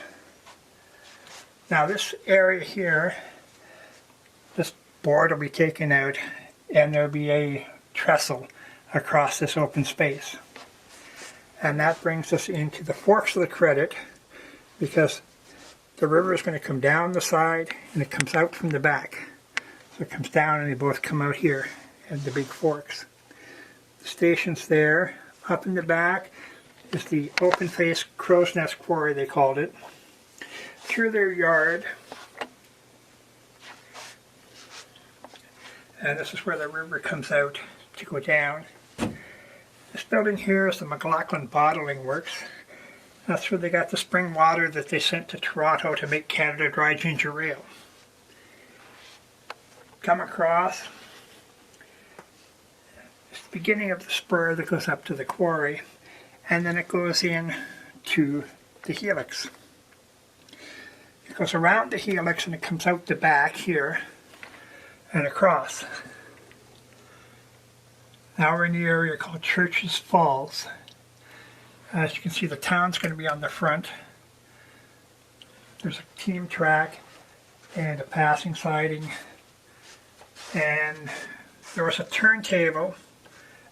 Now this area here, this board will be taken out, and there'll be a trestle across this open space. And that brings us into the Forks of the Credit, because the river is going to come down the side and it comes out from the back. So it comes down and they both come out here at the big forks. The station's there. Up in the back is the open face crow's nest quarry, they called it. Through their yard. And this is where the river comes out to go down. This building here is the McLaughlin Bottling Works. That's where they got the spring water that they sent to Toronto to make Canada Dry Ginger Ale. Come across. It's the beginning of the spur that goes up to the quarry, and then it goes in to the helix. It goes around the helix and it comes out the back here and across. Now we're in the area called Churches Falls. As you can see, the town's going to be on the front. There's a team track and a passing siding. And there was a turntable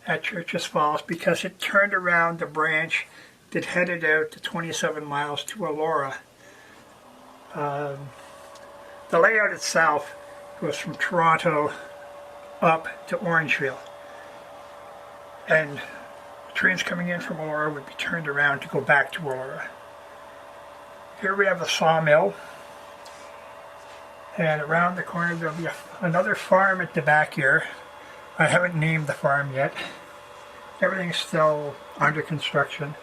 at Churches Falls because it turned around the branch that headed out to 27 miles to Elora. The layout itself goes from Toronto up to Orangeville. And trains coming in from Elora would be turned around to go back to Elora. Here we have the sawmill. And around the corner there'll be another farm at the back here. I haven't named the farm yet. Everything's still under construction.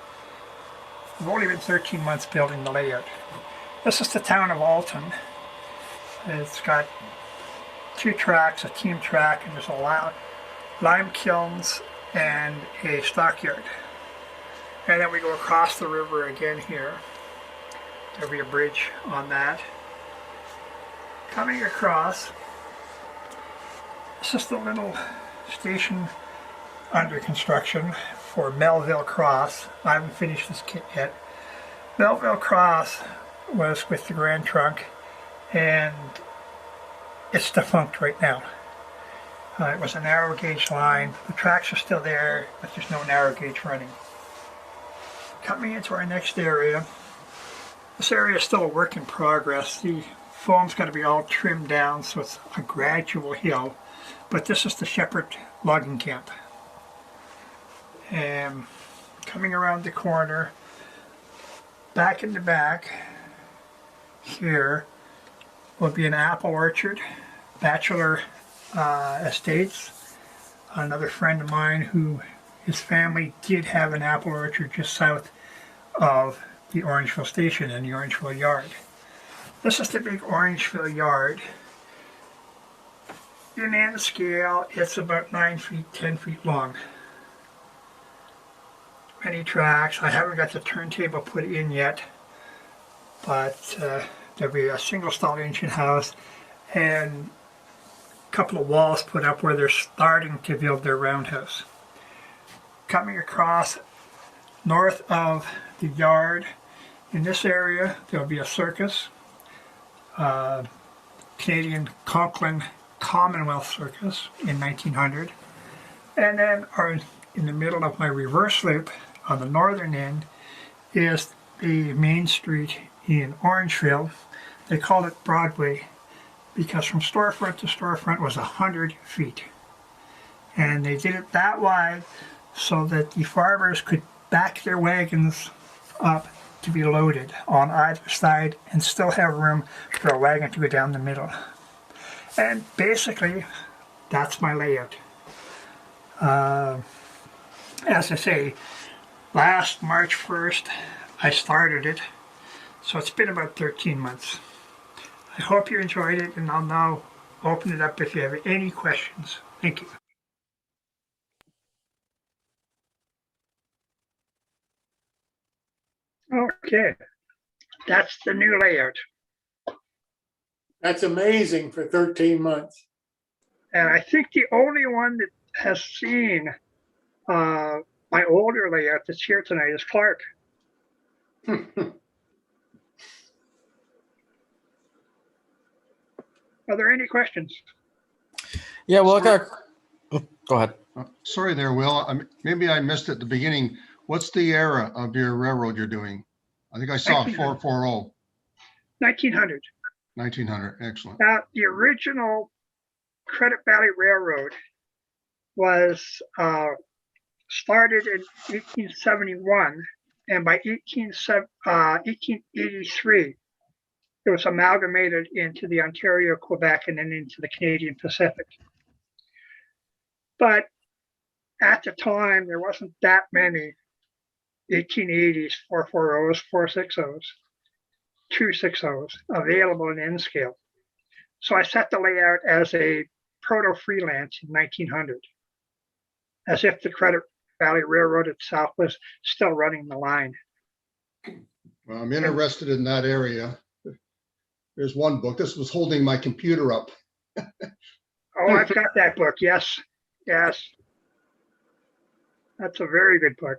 We've only been 13 months building the layout. This is the town of Alton. It's got 2 tracks, a team track, and there's a lime kilns and a stockyard. And then we go across the river again here. There'll be a bridge on that. Coming across, this is the little station under construction for Melville Cross. I haven't finished this kit yet. Melville Cross was with the Grand Trunk, and it's defunct right now. It was a narrow gauge line. The tracks are still there, but there's no narrow gauge running. Coming into our next area, this area is still a work in progress. The foam's got to be all trimmed down, so it's a gradual hill. But this is the Shepherd Logging Camp. And coming around the corner, back in the back here will be an apple orchard, Bachelor Estates. Another friend of mine who his family did have an apple orchard just south of the Orangeville station and the Orangeville yard. This is the big Orangeville yard. In end scale, it's about 9 feet, 10 feet long. Many tracks. I haven't got the turntable put in yet, but there'll be a single stall engine house and a couple of walls put up where they're starting to build their roundhouse. Coming across north of the yard, in this area there'll be a circus, Canadian Conklin Commonwealth Circus in 1900, and then in the middle of my reverse loop on the northern end is the main street in Orangeville. They called it Broadway because from storefront to storefront was 100 feet, and they did it that wide so that the farmers could back their wagons up to be loaded on either side and still have room for a wagon to go down the middle. And basically, that's my layout. Uh, as I say, last March 1st, I started it. So it's been about 13 months. I hope you enjoyed it, and I'll now open it up if you have any questions. Thank you. Okay, that's the new layout. That's amazing for 13 months. And I think the only one that has seen my older layout that's here tonight is Clark. Are there any questions? Yeah, well, I got. Go ahead. Sorry there, Will. Maybe I missed at the beginning. What's the era of your railroad you're doing? I think I saw 1900. 440, 1900. 1900. Excellent. Now, the original Credit Valley Railroad was started in 1871, and by 1883, it was amalgamated into the Ontario, Quebec, and then into the Canadian Pacific. But at the time, there wasn't that many 1880s, 440s, 460s, 260s available in N scale. So I set the layout as a proto-freelance in 1900, as if the Credit Valley Railroad itself was still running the line. Well, I'm interested in that area. There's one book. This was holding my computer up. Oh, I've got that book. Yes, yes. That's a very good book.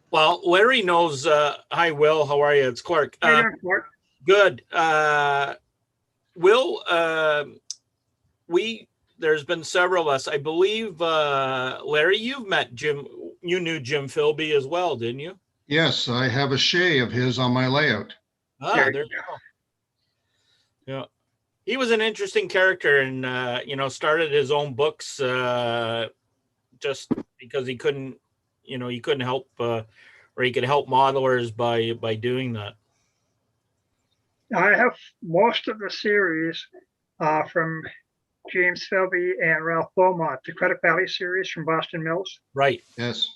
Well, Larry knows. Hi, Will. How are you? It's Clark. How you doing, Clark? Good. Will, there's been several of us. I believe, Larry, you've met Jim. You knew Jim Philby as well, didn't you? Yes, I have a Shay of his on my layout. There you go. Yeah. He was an interesting character and, started his own books just because he couldn't help, or he could help modelers by doing that. I have most of the series from James Philby and Ralph Beaumont, the Credit Valley series from Boston Mills. Right. Yes.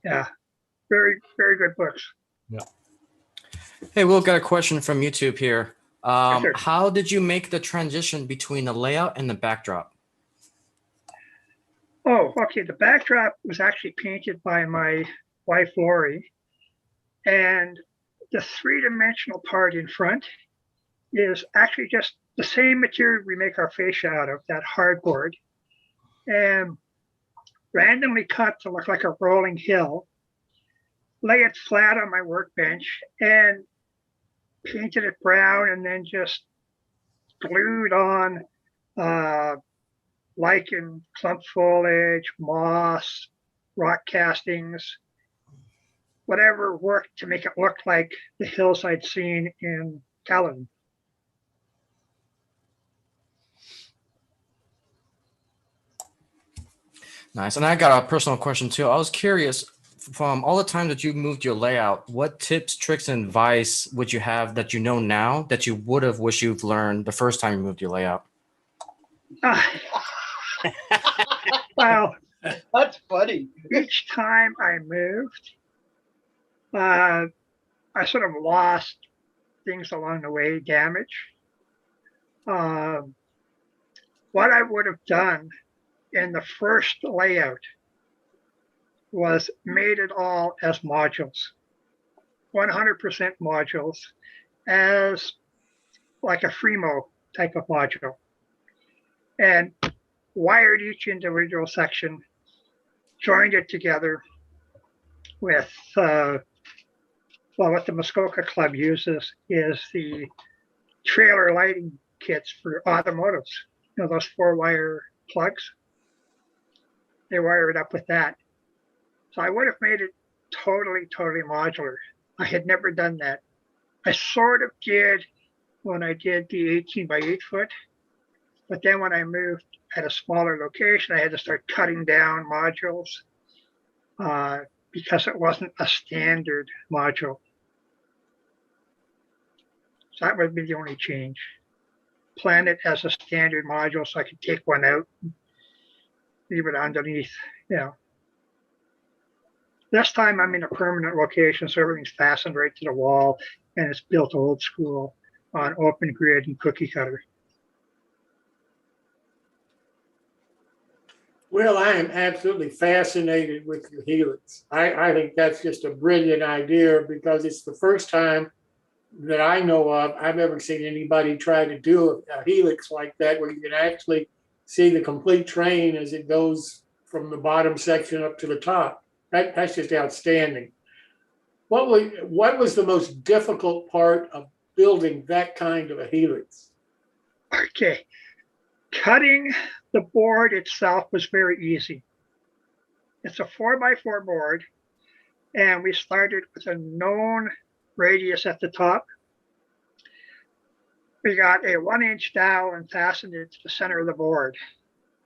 Yeah. Very, very good books. Yeah. Hey, Will, got a question from YouTube here. Sure. How did you make the transition between the layout and the backdrop? Oh, okay. The backdrop was actually painted by my wife, Lori. And the three-dimensional part in front is actually just the same material we make our fascia out of, that hardboard, and randomly cut to look like a rolling hill, lay it flat on my workbench, and painted it brown, and then just glued on lichen, clump foliage, moss, rock castings, whatever worked to make it look like the hills I'd seen in Caledon. Nice. And I got a personal question too. I was curious, from all the time that you moved your layout, what tips, tricks, and advice would you have that you know now that you would have wished you've learned the first time you moved your layout? Well, That's funny. each time I moved, I sort of lost things along the way, damage. What I would have done in the first layout was made it all as modules, 100% modules, as like a Fremo type of module, and wired each individual section, joined it together with, what the Muskoka Club uses is the trailer lighting kits for automotives. Those 4-wire plugs. They wire it up with that. So I would have made it totally modular. I had never done that. I sort of did when I did the 18 by 8 foot, but then when I moved at a smaller location, I had to start cutting down modules because it wasn't a standard module. So that would be the only change. Plan it as a standard module so I could take one out, leave it underneath. Yeah. This time I'm in a permanent location, so everything's fastened right to the wall, and it's built old school on open grid and cookie cutter. Well, I am absolutely fascinated with your helix. I think that's just a brilliant idea because it's the first time that I know of I've ever seen anybody try to do a helix like that, where you can actually see the complete train as it goes from the bottom section up to the top. That's just outstanding. What was the most difficult part of building that kind of a helix? Okay. Cutting the board itself was very easy. It's a 4x4 board, and we started with a known radius at the top. We got a 1-inch dowel and fastened it to the center of the board,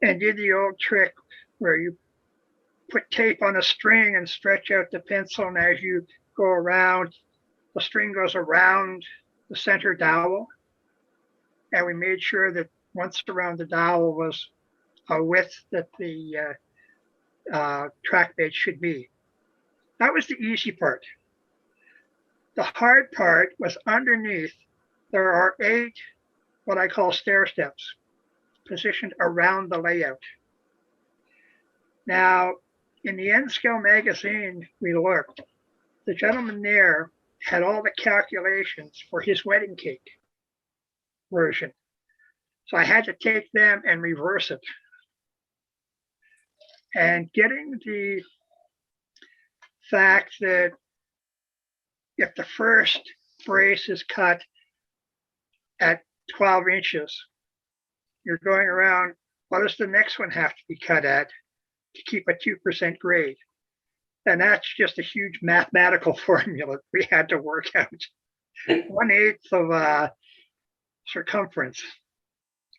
and did the old trick where you put tape on a string and stretch out the pencil, and as you go around, the string goes around the center dowel. And we made sure that once around the dowel was a width that the track bed should be. That was the easy part. The hard part was underneath. There are 8 what I call stair steps positioned around the layout. Now, in the N-Scale magazine we looked, the gentleman there had all the calculations for his wedding cake version. So I had to take them and reverse it. And getting the fact that if the first brace is cut at 12 inches, you're going around, what does the next one have to be cut at to keep a 2% grade? And that's just a huge mathematical formula we had to work out. 1/8 of circumference.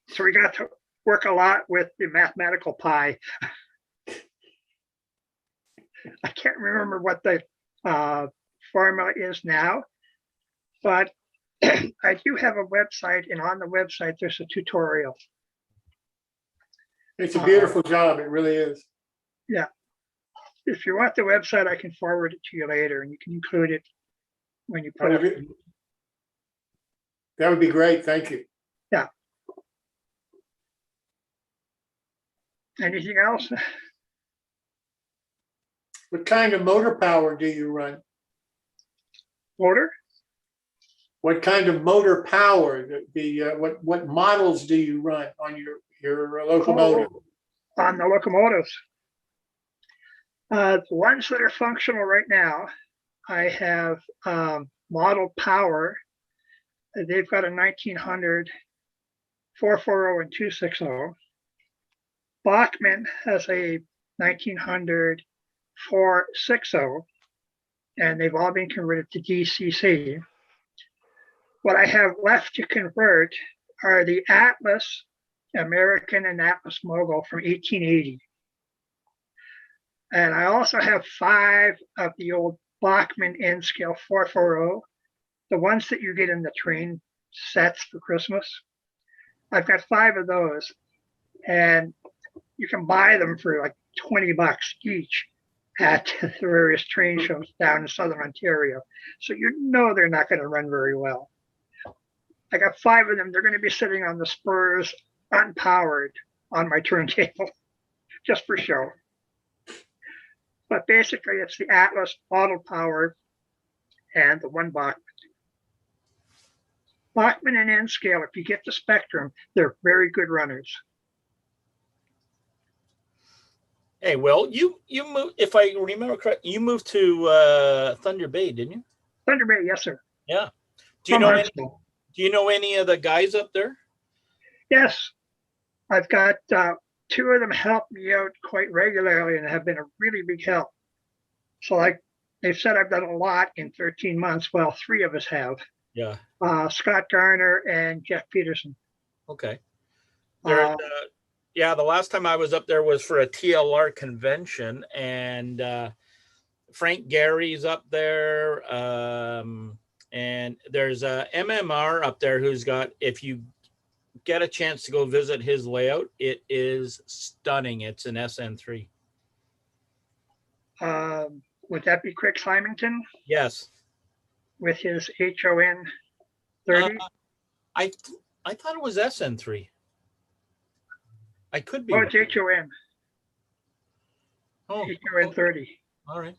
So we got to work a lot with the mathematical pi. I can't remember what the formula is now, but I do have a website, and on the website there's a tutorial. It's a beautiful job. It really is. Yeah. If you want the website, I can forward it to you later, and you can include it when you put it. That would be great. Thank you. Yeah. Anything else? What kind of motor power do you run? Motor? What kind of motor power? What models do you run on your locomotive? On the locomotives. The ones that are functional right now, I have Model Power. They've got a 1900 440 and 260. Bachmann has a 1900 460, and they've all been converted to DCC. What I have left to convert are the Atlas American and Atlas Mogul from 1880. And I also have 5 of the old Bachmann N-Scale 440, the ones that you get in the train sets for Christmas. I've got 5 of those, and you can buy them for like $20 each at the various train shows down in Southern Ontario. So you know they're not going to run very well. I got 5 of them. They're going to be sitting on the spurs, unpowered, on my turntable, just for show. But basically, it's the Atlas Model Power and the one Bachmann. Bachmann and N-Scale, if you get the Spectrum, they're very good runners. Hey, Will, you moved, if I remember correctly, you moved to Thunder Bay, didn't you? Thunder Bay, yes, sir. Yeah. Do you know any of the guys up there? Yes. I've got 2 of them help me out quite regularly and have been a really big help. So like they've said I've done a lot in 13 months. Well, 3 of us have. Yeah. Scott Garner and Jeff Peterson. Okay. Yeah, the last time I was up there was for a TLR convention, and Frank Gary's up there, and there's a MMR up there who's got, if you get a chance to go visit his layout, it is stunning. It's an SN3. Would that be Craig Symington Yes. with his HON 30? I thought it was SN3. I could be. Oh, it's HON. Oh, HON 30. all right.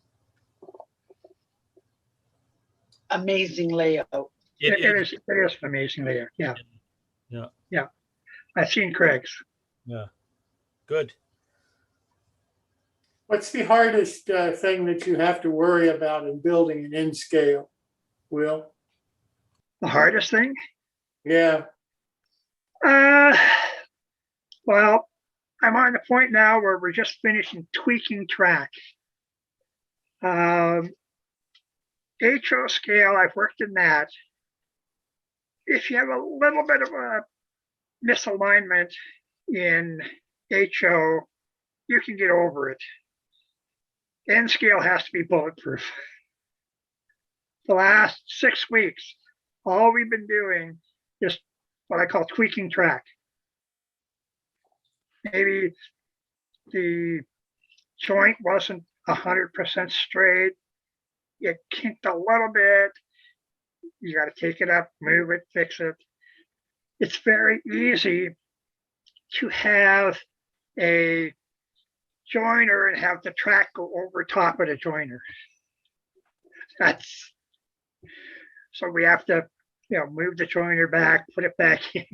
Amazing layout. It is an amazing layout. Yeah. Yeah. Yeah. I've seen Craig's. Yeah. Good. What's the hardest thing that you have to worry about in building an N scale, Will? The hardest thing? Yeah. Well, I'm on the point now where we're just finishing tweaking track. HO scale, I've worked in that. If you have a little bit of a misalignment in HO, you can get over it. N scale has to be bulletproof. The last 6 weeks, all we've been doing is what I call tweaking track. Maybe the joint wasn't 100% straight. It kinked a little bit. You got to take it up, move it, fix it. It's very easy to have a joiner and have the track go over top of the joiner. So we have to, move the joiner back, put it back in.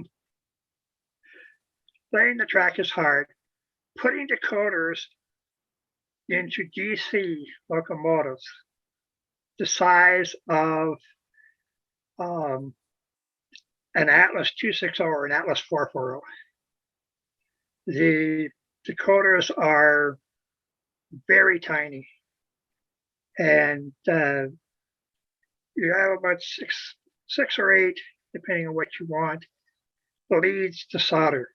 Laying the track is hard. Putting decoders into DC locomotives the size of an Atlas 260 or an Atlas 440. The decoders are very tiny, and you have about six or eight, depending on what you want, leads to solder.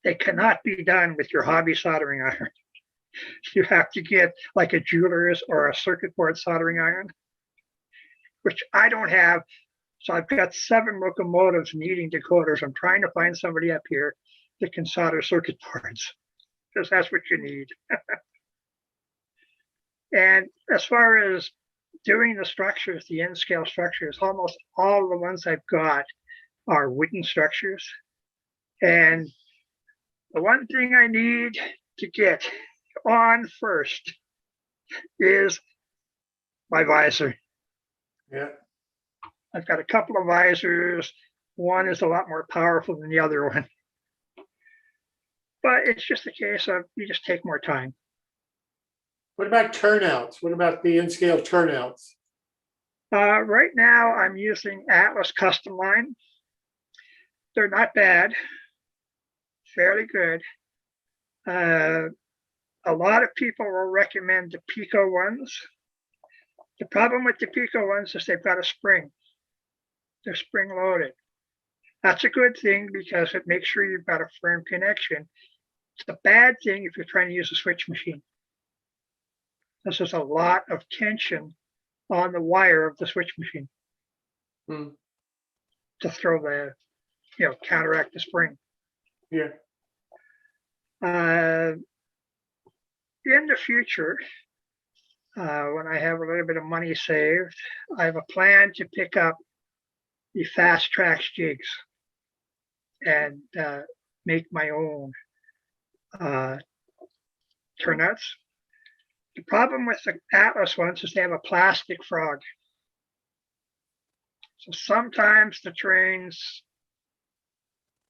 They cannot be done with your hobby soldering iron. You have to get like a jeweler's or a circuit board soldering iron, which I don't have. So I've got 7 locomotives needing decoders. I'm trying to find somebody up here that can solder circuit boards, because that's what you need. And as far as doing the structures, the N scale structures, almost all the ones I've got are wooden structures. And the one thing I need to get on first is my visor. Yeah. I've got a couple of visors. One is a lot more powerful than the other one. But it's just a case of you just take more time. What about turnouts? What about the N scale turnouts? Right now, I'm using Atlas Custom Line. They're not bad, fairly good. A lot of people will recommend the Pico ones. The problem with the Pico ones is they've got a spring. They're spring loaded. That's a good thing because it makes sure you've got a firm connection. It's a bad thing if you're trying to use a switch machine. This is a lot of tension on the wire of the switch machine to throw the, counteract the spring. Yeah. In the future, when I have a little bit of money saved, I have a plan to pick up the Fast Tracks jigs and make my own turnouts. The problem with the Atlas ones is they have a plastic frog. So sometimes the trains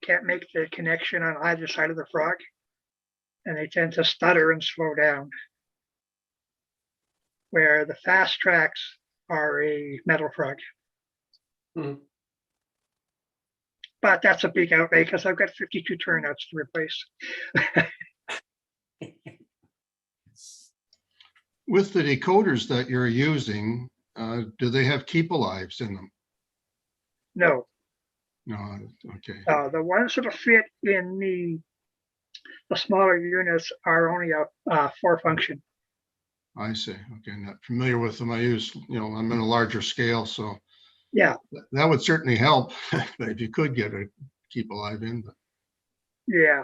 can't make the connection on either side of the frog, and they tend to stutter and slow down. Where the Fast Tracks are a metal frog. But that's a big outlay because I've got 52 turnouts to replace. With the decoders that you're using, do they have keep alives in them? No. No, okay. The ones that fit in the smaller units are only a 4 function. I see. Okay, not familiar with them. I use, I'm in a larger scale, so yeah, that would certainly help if you could get a keep alive in, but Yeah.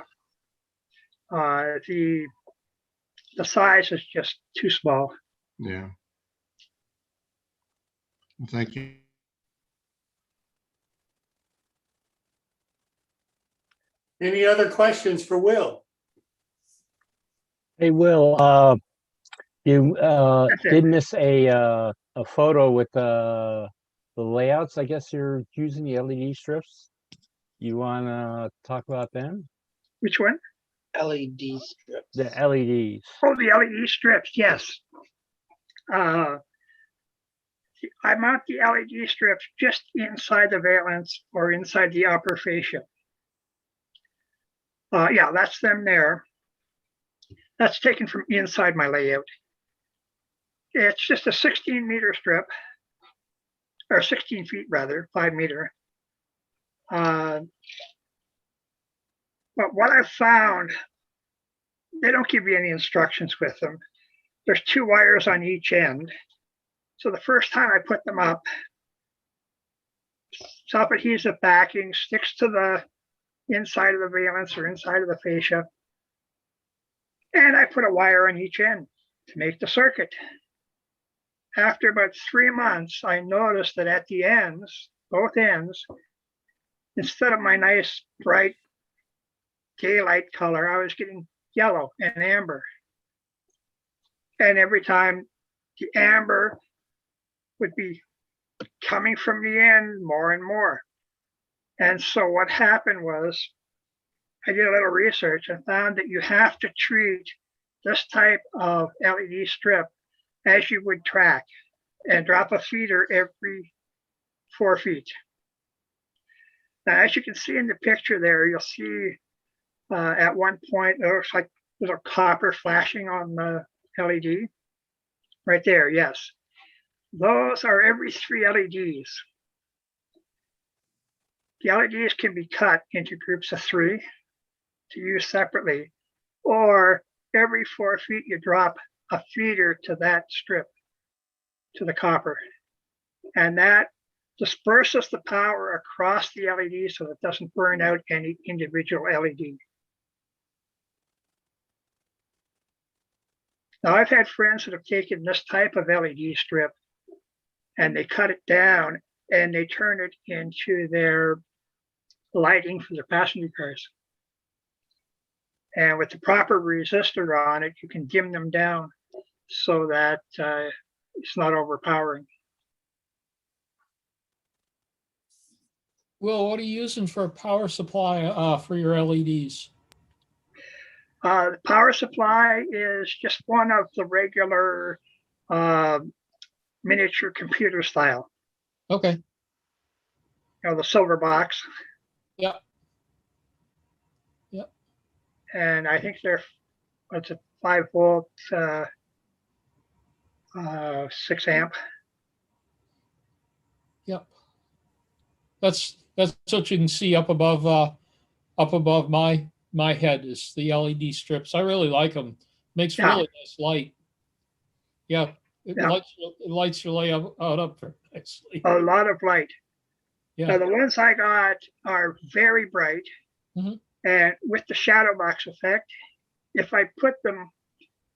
The size is just too small. yeah. Well, thank you. Any other questions for Will? Hey, Will, you That's it. did miss a photo with the layouts. I guess you're using the LED strips. You want to talk about them? Which one? LED strips. The LEDs. Oh, the LED strips. Yes. I mount the LED strips just inside the valence or inside the upper fascia. Yeah, that's them there. That's taken from inside my layout. It's just a 16-meter strip, or 16 feet rather, 5 meter. But what I've found, they don't give you any instructions with them. There's 2 wires on each end. So the first time I put them up, self-adhesive backing sticks to the inside of the valence or inside of the fascia. And I put a wire on each end to make the circuit. After about 3 months, I noticed that at the ends, both ends, instead of my nice bright daylight color, I was getting yellow and amber. And every time the amber would be coming from the end more and more. And so what happened was I did a little research and found that you have to treat this type of LED strip as you would track and drop a feeder every 4 feet. Now, as you can see in the picture there, you'll see at one point, it looks like there's a copper flashing on the LED. Right there, yes. Those are every 3 LEDs. The LEDs can be cut into groups of 3 to use separately, or every 4 feet you drop a feeder to that strip, to the copper. And that disperses the power across the LED so it doesn't burn out any individual LED. Now, I've had friends that have taken this type of LED strip and they cut it down and they turn it into their lighting for their passenger cars. And with the proper resistor on it, you can dim them down so that it's not overpowering. Will, what are you using for a power supply for your LEDs? The power supply is just one of the regular miniature computer style. Okay. You know, the silver box. Yeah. And I think they're, it's a 5-volt, 6 amp. Yep. That's what you can see up above my head is the LED strips. I really like them. Makes really nice light. Yeah. It lights your layout up very nicely. A lot of light. Yeah. Now the ones I got are very bright. Mm-hmm. And with the shadow box effect, if I put them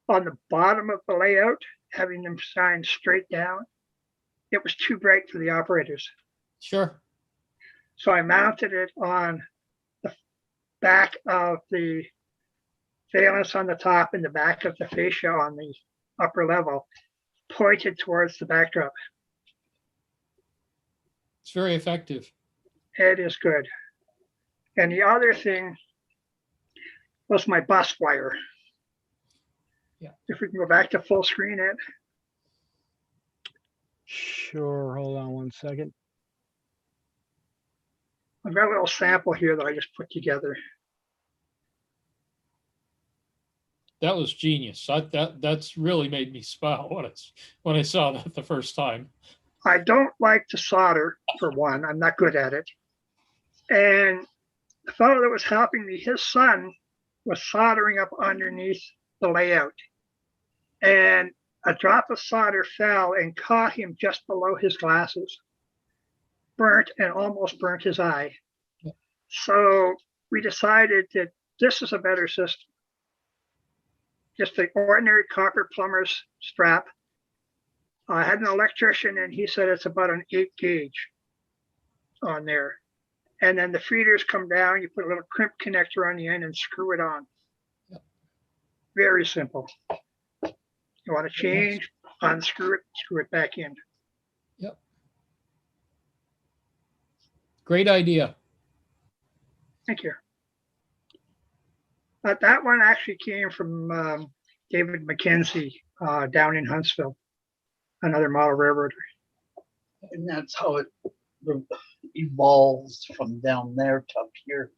on the bottom of the layout, having them shine straight down, it was too bright for the operators. Sure. So I mounted it on the back of the valence on the top and the back of the fascia on the upper level, pointed towards the backdrop. It's very effective. It is good. And the other thing was my bus wire. Yeah. If we can go back to full screen, Ed. Sure. Hold on one second. I've got a little sample here that I just put together. That was genius. That's really made me smile when I saw that the first time. I don't like to solder, for one. I'm not good at it. And the fellow that was helping me, his son was soldering up underneath the layout. And a drop of solder fell and caught him just below his glasses. Burnt and almost burnt his eye. So we decided that this is a better system. Just the ordinary copper plumber's strap. I had an electrician and he said it's about an 8 gauge on there. And then the feeders come down, you put a little crimp connector on the end and screw it on. Very simple. You want to change, unscrew it, screw it back in. Yep. Great idea. Thank you. That one actually came from David McKenzie down in Huntsville, another model railroader. And that's how it evolves from down there to up here.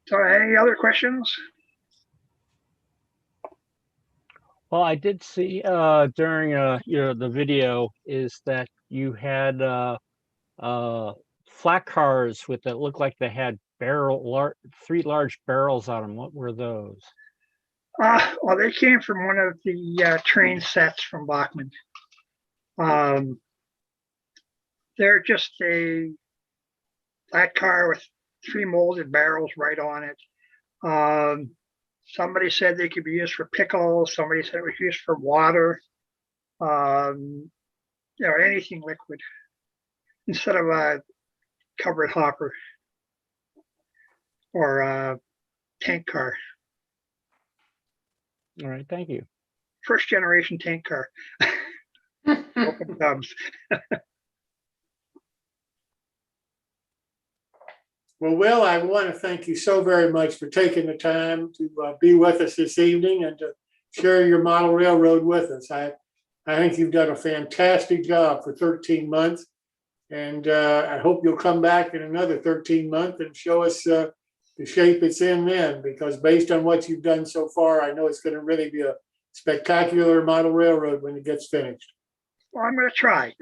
So any other questions? Well, I did see during the video is that you had flat cars with that looked like they had three large barrels on them. What were those? Well, they came from one of the train sets from Bachman. They're just a flat car with 3 molded barrels right on it. Somebody said they could be used for pickles. Somebody said it was used for water. Anything liquid instead of a covered hopper or a tank car. All right, thank you. First generation tank car. Open tubs. Well, Will, I want to thank you so very much for taking the time to be with us this evening and to share your model railroad with us. I think you've done a fantastic job for 13 months, and I hope you'll come back in another 13 months and show us the shape it's in then, because based on what you've done so far, I know it's going to really be a spectacular model railroad when it gets finished. Well, I'm going to try.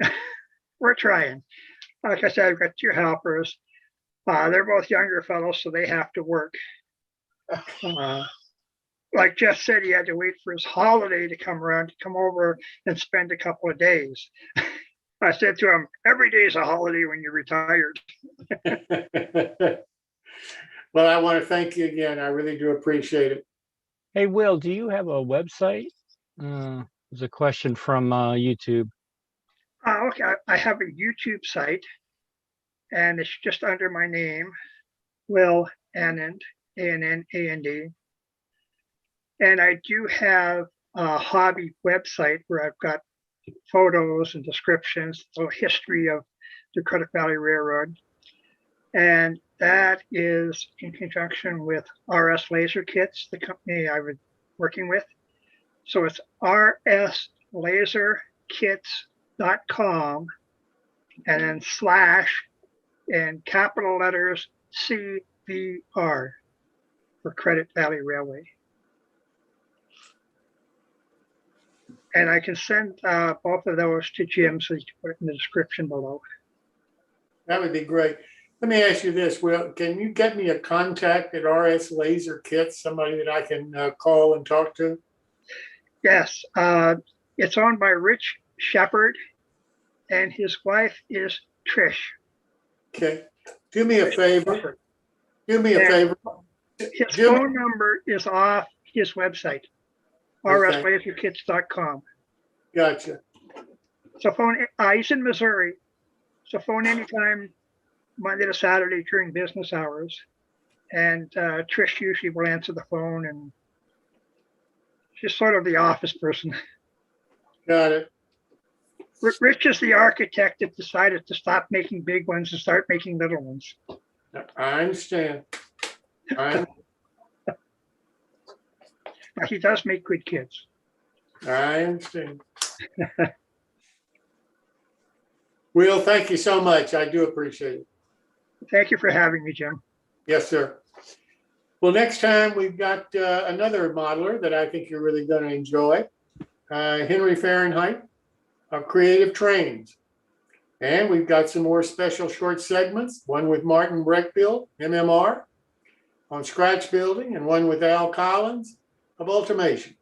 We're trying. Like I said, I've got 2 helpers. They're both younger fellows, so they have to work. Like Jeff said, he had to wait for his holiday to come around to come over and spend a couple of days. I said to him, every day is a holiday when you're retired. Well, I want to thank you again. I really do appreciate it. Hey, Will, do you have a website? There's a question from YouTube. Okay, I have a YouTube site, and it's just under my name, Will Anand, A-N-N-A-N-D. And I do have a hobby website where I've got photos and descriptions, a little history of the Credit Valley Railroad. And that is in conjunction with RS Laser Kits, the company I was working with. So it's rslaserkits.com and then / in capital letters CVR for Credit Valley Railway. And I can send both of those to Jim so you can put it in the description below. That would be great. Let me ask you this, Will, can you get me a contact at RS Laser Kits, somebody that I can call and talk to? Yes, it's owned by Rich Shepard, and his wife is Trish. Okay, do me a favor. Do me a favor. His phone number is off his website, rslaserkits.com. Gotcha. So he's in Missouri, so phone anytime, Monday to Saturday during business hours. And Trish usually will answer the phone, and she's sort of the office person. Got it. Rich is the architect that decided to stop making big ones and start making little ones. I understand. He does make good kids. I understand. Will, thank you so much. I do appreciate it. Thank you for having me, Jim. Yes, sir. Well, next time we've got another modeler that I think you're really going to enjoy, Henry Fahrenheit of Creative Trains. And we've got some more special short segments, one with Martin Breckbill, MMR, on scratch building, and one with Al Collins of Ultimation.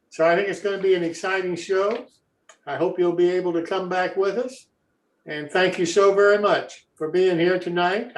So I think it's going to be an exciting show. I hope you'll be able to come back with us. And thank you so very much for being here tonight.